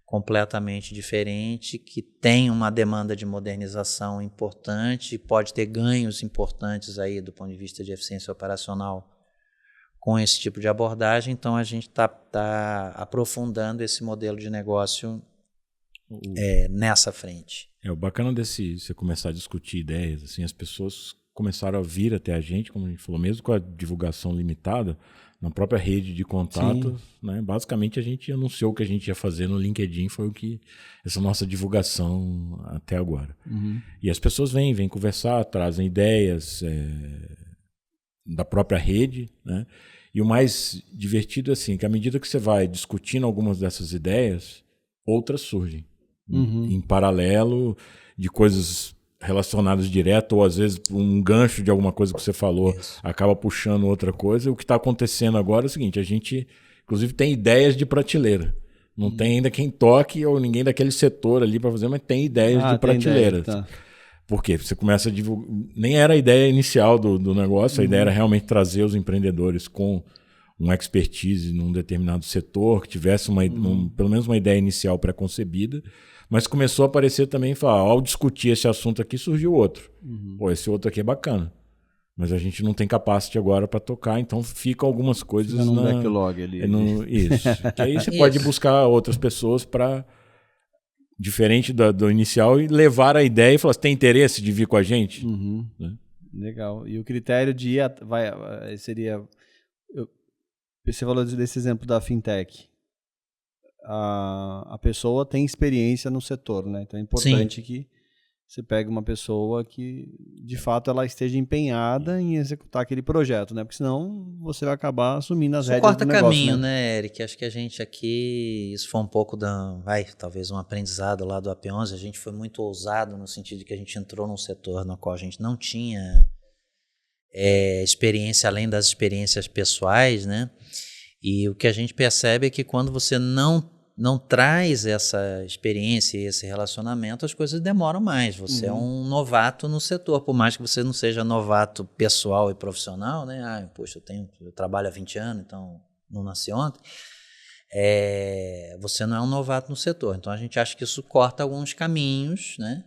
completamente diferente, que tem uma demanda de modernização importante, pode ter ganhos importantes aí do ponto de vista de eficiência operacional com esse tipo de abordagem. Então, a gente está aprofundando esse modelo de negócio nessa frente. O bacana desse você começar a discutir ideias, assim, as pessoas começaram a vir até a gente, como a gente falou, mesmo com a divulgação limitada, na própria rede de contatos, né? Basicamente a gente anunciou o que a gente ia fazer no LinkedIn, foi essa nossa divulgação até agora. E as pessoas vêm conversar, trazem ideias da própria rede, né? E o mais divertido é assim, que à medida que você vai discutindo algumas dessas ideias, outras surgem. Em paralelo, de coisas relacionadas direto, ou às vezes um gancho de alguma coisa que você falou acaba puxando outra coisa. O que está acontecendo agora é o seguinte, a gente inclusive tem ideias de prateleira. Não tem ainda quem toque ou ninguém daquele setor ali para fazer, mas tem ideias de prateleira. Tá. Por quê? Você começa a divulgar... Nem era a ideia inicial do negócio, a ideia era realmente trazer os empreendedores com uma expertise num determinado setor, que tivesse pelo menos uma ideia inicial pré-concebida, mas começou a aparecer também, ao discutir esse assunto aqui, surgiu outro. Esse outro aqui é bacana, mas a gente não tem capacidade agora para tocar, então ficam algumas coisas no backlog ali. Isso. Que aí você pode buscar outras pessoas para, diferente do inicial, e levar a ideia e falar, você tem interesse de vir com a gente? Né? Legal. E o critério de ir seria... Você falou desse exemplo da fintech. A pessoa tem experiência no setor, né? Então é importante que você pegue uma pessoa que, de fato, ela esteja empenhada em executar aquele projeto, né? Porque senão você vai acabar assumindo as rédeas do negócio. Corta caminho, né, Eric? Acho que a gente aqui, isso foi um pouco talvez um aprendizado lá do AP11. A gente foi muito ousado no sentido de que a gente entrou num setor no qual a gente não tinha experiência além das experiências pessoais, né? E o que a gente percebe é que quando você não traz essa experiência e esse relacionamento, as coisas demoram mais. Você é um novato no setor, por mais que você não seja novato pessoal e profissional, né? Poxa, eu trabalho há 20 anos, então não nasci ontem. Você não é um novato no setor. Então a gente acha que isso corta alguns caminhos, né?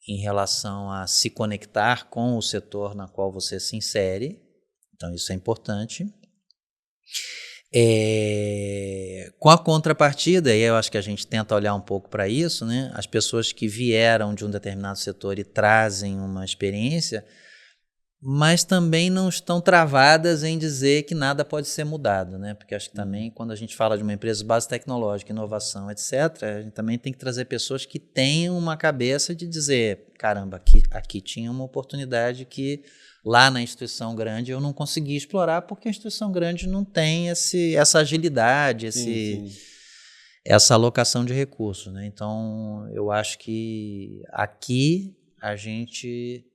Em relação a se conectar com o setor na qual você se insere. Então isso é importante. Com a contrapartida, e eu acho que a gente tenta olhar um pouco para isso, né? As pessoas que vieram de um determinado setor e trazem uma experiência, mas também não estão travadas em dizer que nada pode ser mudado, né? Porque acho que também, quando a gente fala de uma empresa de base tecnológica, inovação, etc., a gente também tem que trazer pessoas que tenham uma cabeça de dizer, caramba, aqui tinha uma oportunidade que lá na instituição grande eu não consegui explorar, porque a instituição grande não tem essa agilidade, essa alocação de recursos, né? Então, eu acho que aqui a gente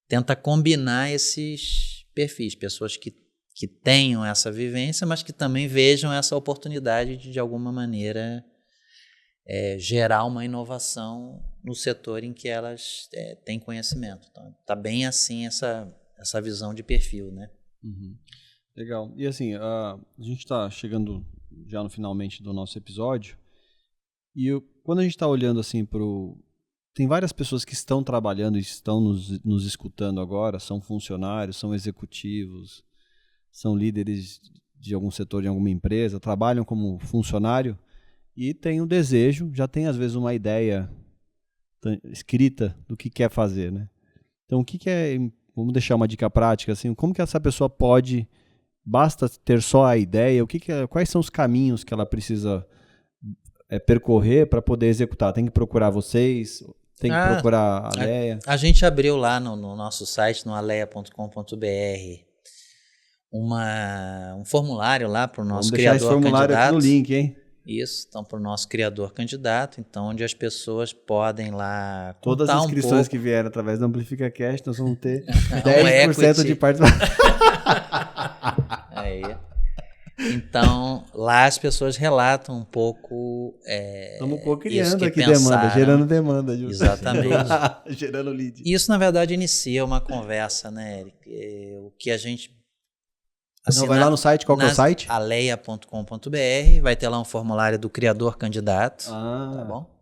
tenta combinar esses perfis, pessoas que tenham essa vivência, mas que também vejam essa oportunidade de alguma maneira, gerar uma inovação no setor em que elas têm conhecimento. Então, está bem assim essa visão de perfil, né? Uhum. Legal. E assim, a gente está chegando já no finalmente do nosso episódio, e quando a gente está olhando assim tem várias pessoas que estão trabalhando e estão nos escutando agora, são funcionários, são executivos, são líderes de algum setor, de alguma empresa, trabalham como funcionário e têm um desejo, já tem às vezes uma ideia escrita do que quer fazer, né? Então, vamos deixar uma dica prática, assim, como que essa pessoa basta ter só a ideia, quais são os caminhos que ela precisa percorrer para poder executar? Tem que procurar vocês? Tem que procurar a Alea? A gente abriu lá no nosso site, no alea.com.br, um formulário lá para o nosso criador candidato. Vamos deixar esse formulário aqui no link, hein? Isso, então para o nosso criador candidato, então onde as pessoas podem lá contar todas as inscrições um pouco. Que vieram através do Amplifica Cast, nós vamos ter 10% de participação. Aí. Então, lá as pessoas relatam um pouco. Estamos criando isso que aqui pensaram. demanda, gerando demanda. Justo. Exatamente. Gerando lead. Isso, na verdade, inicia uma conversa, né, Eric? O que a gente. Não, vai lá no site, qual que é o site? alea.com.br, vai ter lá um formulário do criador candidato. Tá bom?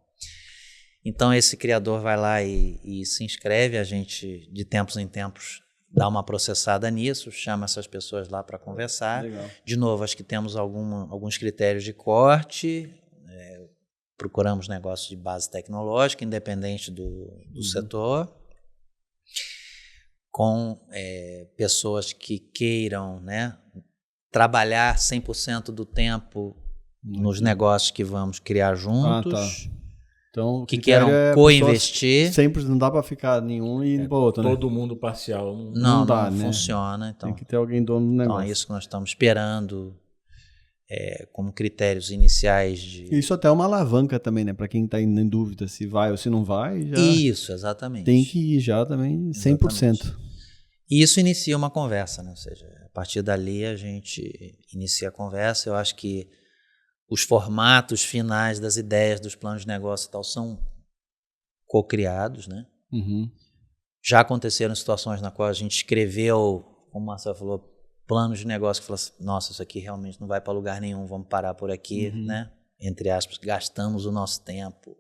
Então, esse criador vai lá e se inscreve, a gente, de tempos em tempos, dá uma processada nisso, chama essas pessoas lá para conversar. Legal. De novo, acho que temos alguns critérios de corte, procuramos negócios de base tecnológica, independente do setor, com pessoas que queiram, né, trabalhar 100% do tempo nos negócios que vamos criar juntos. Tá. Então, que queiram co-investir. Sempre não dá para ficar nenhum e ir para outro, né? Todo mundo parcial. Não dá, não né? funciona. Então, tem que ter alguém dono do negócio. Então, é isso que nós estamos esperando como critérios iniciais de... Isso até é uma alavanca também, né? Para quem está em dúvida se vai ou se não vai. Já Isso, exatamente. Tem que ir já também 100%. Exatamente. E isso inicia uma conversa, né? Ou seja, a partir dali a gente inicia a conversa. Eu acho que os formatos finais das ideias, dos planos de negócio e tal, são co-criados, né? Uhum. Já aconteceram situações na qual a gente escreveu, como o Marcelo falou, planos de negócio que falou assim, nossa, isso aqui realmente não vai para lugar nenhum, vamos parar por aqui, né? Entre aspas, gastamos o nosso tempo,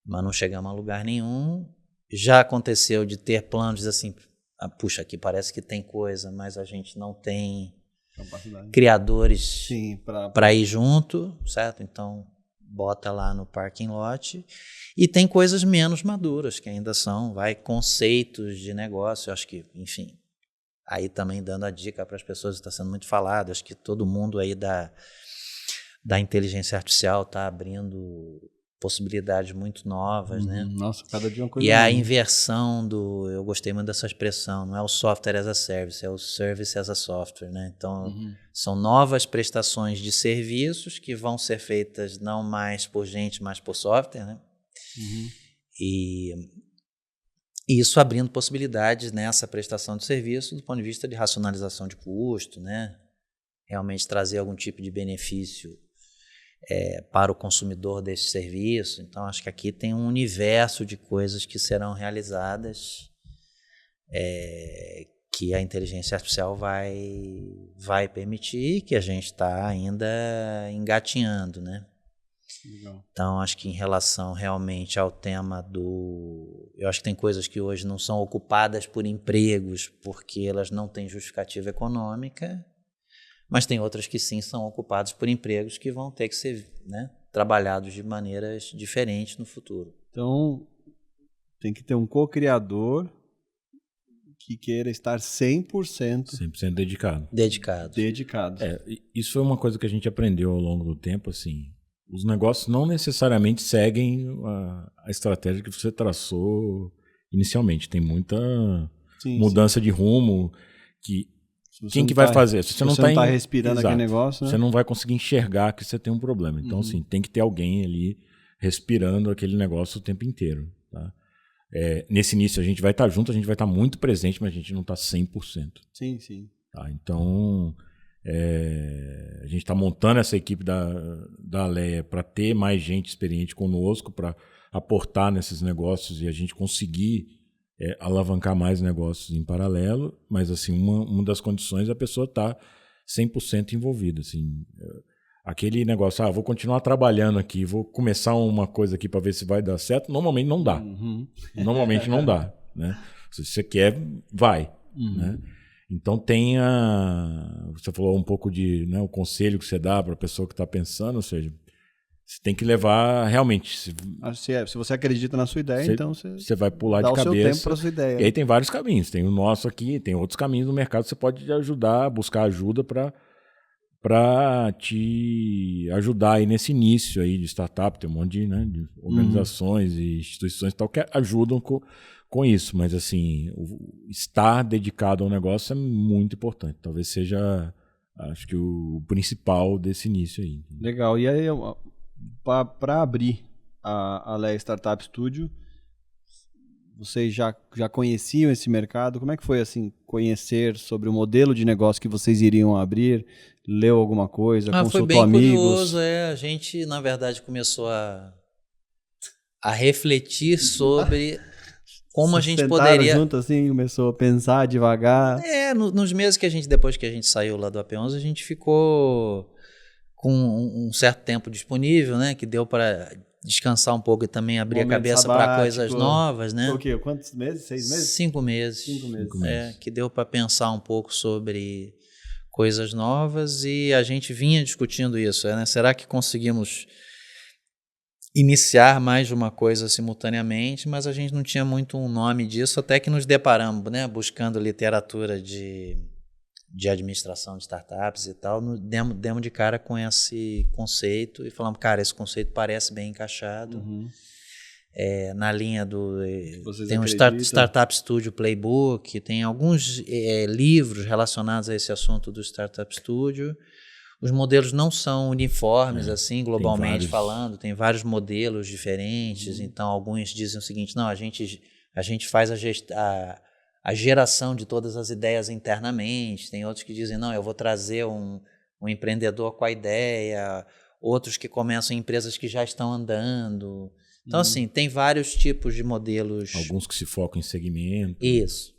mas não chegamos a lugar nenhum. Já aconteceu de ter planos assim, puxa, aqui parece que tem coisa, mas a gente não tem criadores para ir junto, certo? Então, bota lá no parking lot. E tem coisas menos maduras, que ainda são, conceitos de negócio. Eu acho que, enfim, aí também dando a dica para as pessoas, está sendo muito falado, acho que todo mundo aí da inteligência artificial está abrindo possibilidades muito novas, né? Nossa, cada dia uma coisa. E a inversão eu gostei muito dessa expressão, não é o software as a service, é o service as a software, né? Então, são novas prestações de serviços que vão ser feitas não mais por gente, mas por software, né? E isso abrindo possibilidades nessa prestação de serviço do ponto de vista de racionalização de custo, né? Realmente trazer algum tipo de benefício para o consumidor desse serviço. Então, acho que aqui tem um universo de coisas que serão realizadas que a inteligência artificial vai permitir, que a gente está ainda engatinhando, né? Legal. Então, acho que em relação realmente ao tema eu acho que tem coisas que hoje não são ocupadas por empregos porque elas não têm justificativa econômica, Mas tem outras que sim são ocupadas por empregos que vão ter que ser, né, trabalhados de maneiras diferentes no futuro. Então, tem que ter um co-criador que queira estar 100% dedicado. Dedicado. Isso foi uma coisa que a gente aprendeu ao longo do tempo, assim. Os negócios não necessariamente seguem a estratégia que você traçou inicialmente. Tem muita mudança de rumo que quem que vai fazer? Se você não está respirando aquele negócio, né? Você não vai conseguir enxergar que você tem um problema. Então, assim, tem que ter alguém ali respirando aquele negócio o tempo inteiro, tá? Nesse início a gente vai estar junto, a gente vai estar muito presente, mas a gente não está 100%. Sim. Tá? Então, a gente está montando essa equipe da Alea para ter mais gente experiente conosco, para aportar nesses negócios e a gente conseguir alavancar mais negócios em paralelo, mas assim, uma das condições é a pessoa estar 100% envolvida. Assim, aquele negócio, vou continuar trabalhando aqui, vou começar uma coisa aqui para ver se vai dar certo, normalmente não dá. Normalmente não dá. Né? Se você quer, vai. Né? Então você falou um pouco de, né, o conselho que você dá para a pessoa que está pensando, ou seja, você tem que levar realmente. Se você acredita na sua ideia, então você vai pular dá de o cabeça. seu tempo para sua ideia. E aí tem vários caminhos. Tem o nosso aqui, tem outros caminhos no mercado. Você pode buscar ajuda para te ajudar aí nesse início aí de startup. Tem um monte de organizações e instituições e tal que ajudam com isso. Mas assim, estar dedicado ao negócio é muito importante. Talvez seja, acho que o principal desse início aí. Legal. E aí, para abrir a Alea Startup Studio, vocês já conheciam esse mercado? Como é que foi assim, conhecer sobre o modelo de negócio que vocês iriam abrir? Leu alguma coisa? Consultou amigos? Foi bem curioso. A gente, na verdade, começou a refletir sobre como a gente poderia... junto assim, começou a pensar devagar? Nos meses depois que a gente saiu lá do AP11, a gente ficou com um certo tempo disponível, né? Que deu para descansar um pouco e também abrir a cabeça para coisas novas, né? Foi o quê? Quantos meses? 6 meses? 5 meses. 5 meses. Que deu para pensar um pouco sobre coisas novas e a gente vinha discutindo isso, né? Será que conseguimos iniciar mais de uma coisa simultaneamente, mas a gente não tinha muito um nome disso, até que nos deparamos, né? Buscando literatura de administração de startups e tal, demos de cara com esse conceito e falamos, cara, esse conceito parece bem encaixado. Na linha tem um Startup Studio Playbook, tem alguns livros relacionados a esse assunto do Startup Studio. Os modelos não são uniformes, assim, globalmente falando, tem vários modelos diferentes, então alguns dizem o seguinte, não, a gente faz a geração de todas as ideias internamente, tem outros que dizem, não, eu vou trazer um empreendedor com a ideia, outros que começam em empresas que já estão andando. Então, assim, tem vários tipos de modelos. Alguns que se focam em segmento. Isso.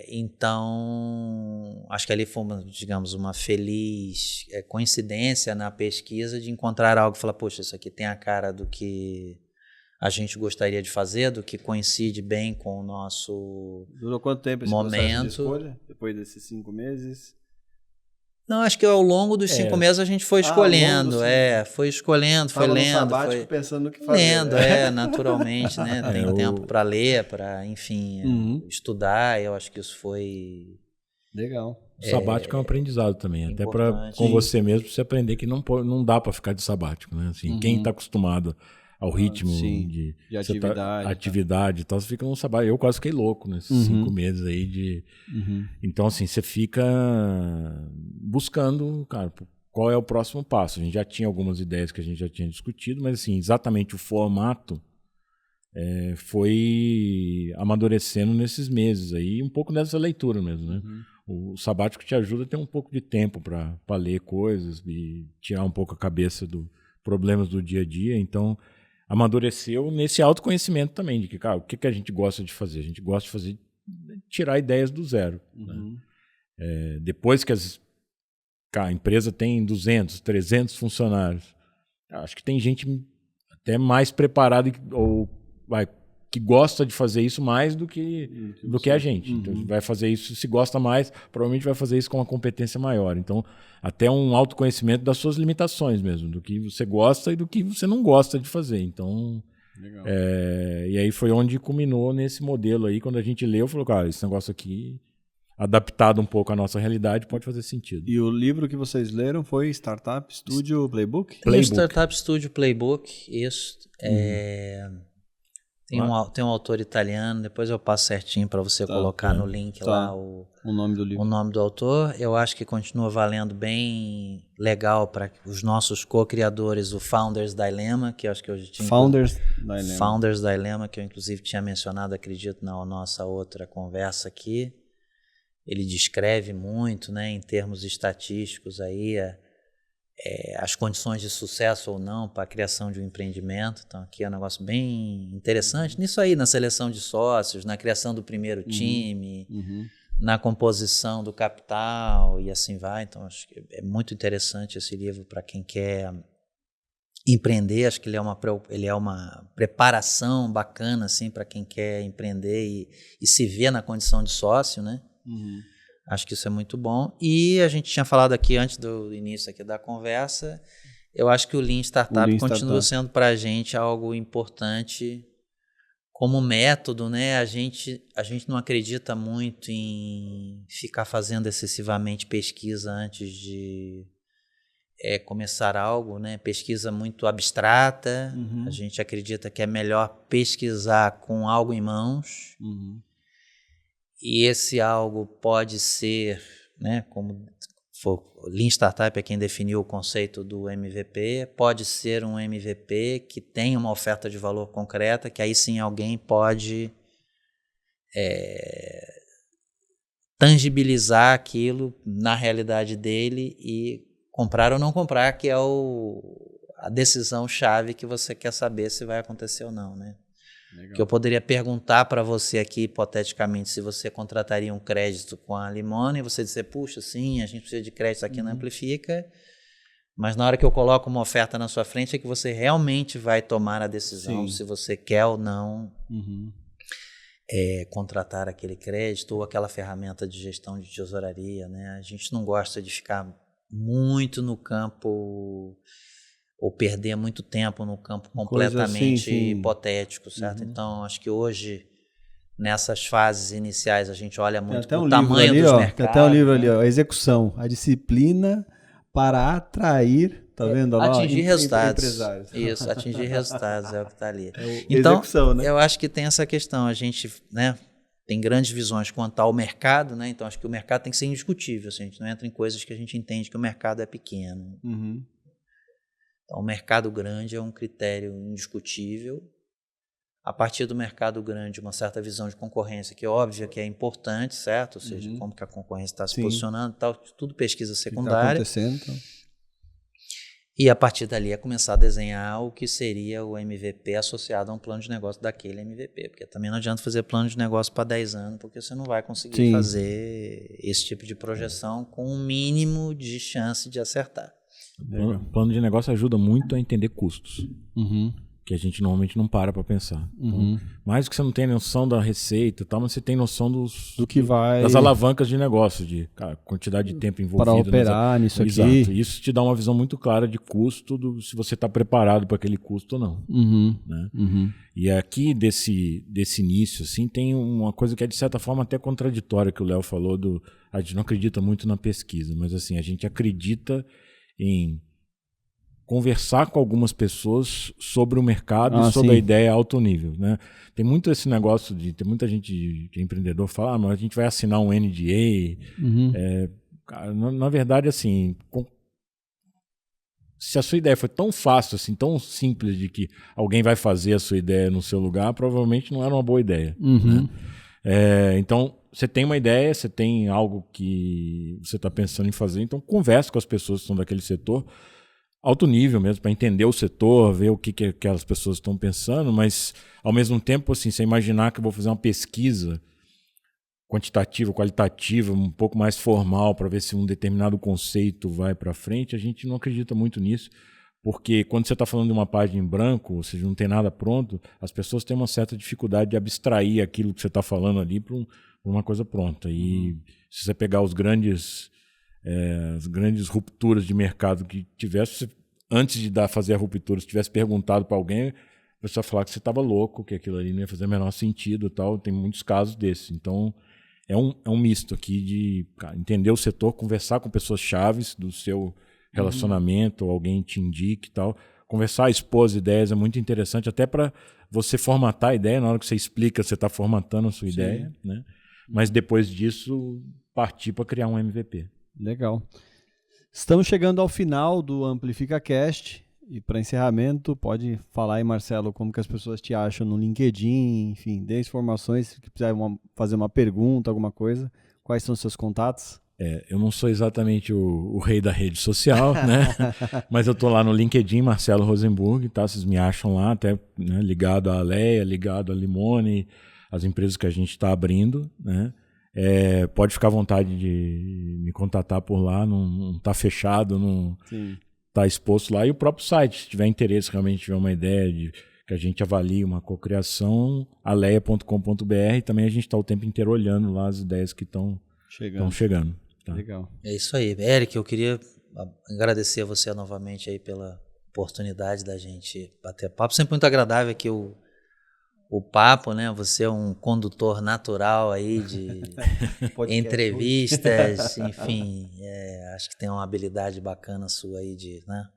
Então, acho que ali foi, digamos, uma feliz coincidência na pesquisa de encontrar algo e falar, poxa, isso aqui tem a cara do que a gente gostaria de fazer, do que coincide bem com o nosso momento. Durou quanto tempo esse processo de escolha? Depois desses 5 meses? Não, acho que ao longo dos 5 meses a gente foi escolhendo. Foi escolhendo, foi lendo. Sabático, pensando no que fazer. Lendo, naturalmente, né? Tem tempo para ler, para, enfim, estudar. Eu acho que isso foi... Legal. O sabático é um aprendizado também, até com você mesmo, você aprender que não dá para ficar de sabático, né? Assim, quem está acostumado ao ritmo de atividade e tal, você fica num sabático. Eu quase fiquei louco nesses 5 meses aí Então, assim, você fica buscando, cara, qual é o próximo passo. A gente já tinha algumas ideias que a gente já tinha discutido, mas, assim, exatamente o formato foi amadurecendo nesses meses aí, um pouco nessa leitura mesmo, né? O sabático te ajuda a ter um pouco de tempo para ler coisas e tirar um pouco a cabeça dos problemas do dia a dia. Então, amadureceu nesse autoconhecimento também, de que, cara, o que a gente gosta de fazer? A gente gosta de tirar ideias do zero. Né? Depois que a empresa tem 200, 300 funcionários, acho que tem gente até mais preparada ou que gosta de fazer isso mais do que a gente. Então, vai fazer isso, se gosta mais, provavelmente vai fazer isso com uma competência maior. Então, até um autoconhecimento das suas limitações mesmo, do que você gosta e do que você não gosta de fazer. Então, e aí foi onde culminou nesse modelo aí, quando a gente leu, falou, cara, esse negócio aqui, adaptado um pouco à nossa realidade, pode fazer sentido. E o livro que vocês leram foi Startup Studio Playbook? Startup Studio Playbook, isso. Tem um autor italiano, depois eu passo certinho para você colocar no link lá o nome do livro. O nome do autor. Eu acho que continua valendo bem legal para os nossos co-criadores, o Founders Dilemma, que eu acho que eu já tinha... Founders Dilemma, que eu inclusive tinha mencionado, acredito, na nossa outra conversa aqui. Ele descreve muito, né, em termos estatísticos aí, as condições de sucesso ou não para a criação de um empreendimento. Então aqui é um negócio bem interessante nisso aí, na seleção de sócios, na criação do primeiro time, na composição do capital e assim vai. Então acho que é muito interessante esse livro para quem quer empreender. Acho que ele é uma preparação bacana assim, para quem quer empreender e se ver na condição de sócio, né? Acho que isso é muito bom. E a gente tinha falado aqui antes do início aqui da conversa, eu acho que o Lean Startup continua sendo para a gente algo importante como método, né? A gente não acredita muito em ficar fazendo excessivamente pesquisa antes de começar algo, né? Pesquisa muito abstrata. A gente acredita que é melhor pesquisar com algo em mãos. E esse algo pode ser, né, como o Lean Startup é quem definiu o conceito do MVP, pode ser um MVP que tem uma oferta de valor concreta, que aí sim alguém pode tangibilizar aquilo na realidade dele e comprar ou não comprar, que é a decisão chave que você quer saber se vai acontecer ou não, né? Legal. Que eu poderia perguntar para você aqui, hipoteticamente, se você contrataria um crédito com a Limone, e você dizer, puxa, sim, a gente precisa de crédito aqui na Amplifica, mas na hora que eu coloco uma oferta na sua frente é que você realmente vai tomar a decisão se você quer ou não contratar aquele crédito ou aquela ferramenta de gestão de tesouraria, né? A gente não gosta de ficar muito no campo ou perder muito tempo no campo completamente hipotético, certo? Então, acho que hoje, nessas fases iniciais, a gente olha muito para o tamanho dos mercados. Tem até um livro ali, a execução, a disciplina para atrair, tá vendo lá? Atingir resultados. Isso, atingir resultados é o que está ali. Então, execução, né? Eu acho que tem essa questão, a gente, né, tem grandes visões quanto ao mercado, né? Então, acho que o mercado tem que ser indiscutível, assim, a gente não entra em coisas que a gente entende que o mercado é pequeno. Então, o mercado grande é um critério indiscutível. A partir do mercado grande, uma certa visão de concorrência, que é óbvia que é importante, certo? Ou seja, como que a concorrência está se posicionando, tal, tudo pesquisa secundária. Está acontecendo, então. E a partir dali é começar a desenhar o que seria o MVP associado a um plano de negócio daquele MVP. Porque também não adianta fazer plano de negócio para 10 anos, porque você não vai conseguir fazer esse tipo de projeção com um mínimo de chance de acertar. O plano de negócio ajuda muito a entender custos, que a gente normalmente não para pensar. Então, mais do que você não tem noção da receita e tal, mas você tem noção das alavancas de negócio, de quantidade de tempo envolvido. Para operar nisso aqui. Exato. Isso te dá uma visão muito clara de custo, se você está preparado para aquele custo ou não. Né? E aqui, desse início, assim, tem uma coisa que é, de certa forma, até contraditória, que o Léo falou, a gente não acredita muito na pesquisa, mas assim, a gente acredita em conversar com algumas pessoas sobre o mercado e sobre a ideia alto nível, né? Tem muito esse negócio tem muita gente de empreendedor que fala, mas a gente vai assinar um NDA. Na verdade, assim, se a sua ideia foi tão fácil, assim, tão simples de que alguém vai fazer a sua ideia no seu lugar, provavelmente não era uma boa ideia. Né? Então, você tem uma ideia, você tem algo que você está pensando em fazer, então converse com as pessoas que são daquele setor, alto nível mesmo, para entender o setor, ver o que aquelas pessoas estão pensando, mas ao mesmo tempo, assim, você imaginar que eu vou fazer uma pesquisa quantitativa, qualitativa, um pouco mais formal, para ver se um determinado conceito vai para frente, a gente não acredita muito nisso, Porque quando você está falando de uma página em branco, ou seja, não tem nada pronto, as pessoas têm uma certa dificuldade de abstrair aquilo que você está falando ali para uma coisa pronta. E se você pegar as grandes rupturas de mercado que tivesse, antes de fazer a ruptura, se tivesse perguntado para alguém, a pessoa ia falar que você estava louco, que aquilo ali não ia fazer o menor sentido e tal. Tem muitos casos desses. Então, é um misto aqui de entender o setor, conversar com pessoas chaves do seu relacionamento, ou alguém te indique e tal. Conversar, expor as ideias é muito interessante, até para você formatar a ideia. Na hora que você explica, você está formatando a sua ideia, né? Mas depois disso, partir para criar um MVP. Legal. Estamos chegando ao final do AmplificaCast. E para encerramento, pode falar aí, Marcelo, como que as pessoas te acham no LinkedIn, enfim, dê informações, se quiser fazer uma pergunta, alguma coisa. Quais são os seus contatos? Eu não sou exatamente o rei da rede social, né? Mas eu estou lá no LinkedIn, Marcelo Rosenburg, tá? Vocês me acham lá, até, né, ligado à Alea, ligado à Limone, as empresas que a gente está abrindo, né? Pode ficar à vontade de me contatar por lá, não está fechado, não está exposto lá. E o próprio site, se tiver interesse, realmente tiver uma ideia de que a gente avalie uma cocriação, alea.com.br. Também a gente está o tempo inteiro olhando lá as ideias que estão chegando. Tá. Legal. É isso aí. Eric, eu queria agradecer a você novamente aí pela oportunidade da gente bater papo. Sempre muito agradável aqui o papo, né? Você é um condutor natural aí de entrevistas, enfim. Acho que tem uma habilidade bacana sua aí de, né,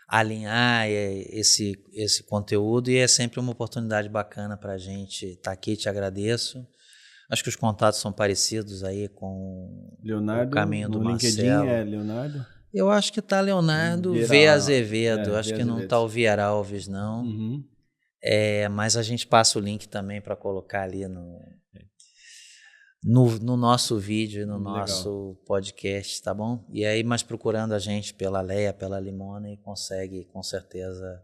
alinhar esse conteúdo, e é sempre uma oportunidade bacana para a gente estar aqui. Te agradeço. Acho que os contatos são parecidos aí com Leonardo, o caminho do no Marcelo. LinkedIn Leonardo? Eu acho que tá Leonardo V. Azevedo. Acho que não tá o Vieira Alves, não. Uhum. Mas a gente passa o link também para colocar ali no nosso vídeo e no nosso podcast, tá bom? E aí, mas procurando a gente pela Alea, pela Limone, consegue com certeza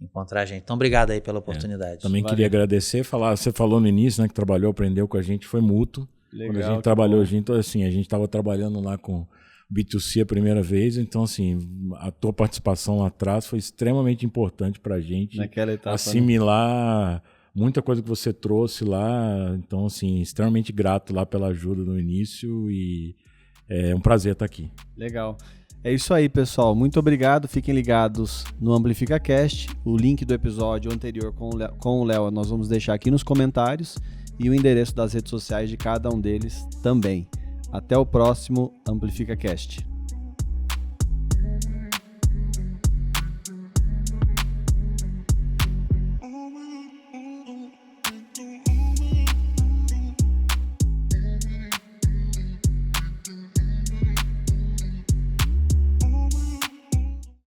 encontrar a gente. Então, obrigado aí pela oportunidade. Também queria agradecer, você falou no início, né, que trabalhou, aprendeu com a gente, foi mútuo. Legal, quando a gente trabalhou junto, assim, a gente estava trabalhando lá com B2C a primeira vez, então assim, a tua participação lá atrás foi extremamente importante para a gente naquela etapa, assimilar muita coisa que você trouxe lá, então assim, extremamente grato lá pela ajuda no início, e é um prazer estar aqui. Legal. É isso aí, pessoal. Muito obrigado. Fiquem ligados no AmplificaCast. O link do episódio anterior com o Léo nós vamos deixar aqui nos comentários, e o endereço das redes sociais de cada um deles também. Até o próximo AmplificaCast.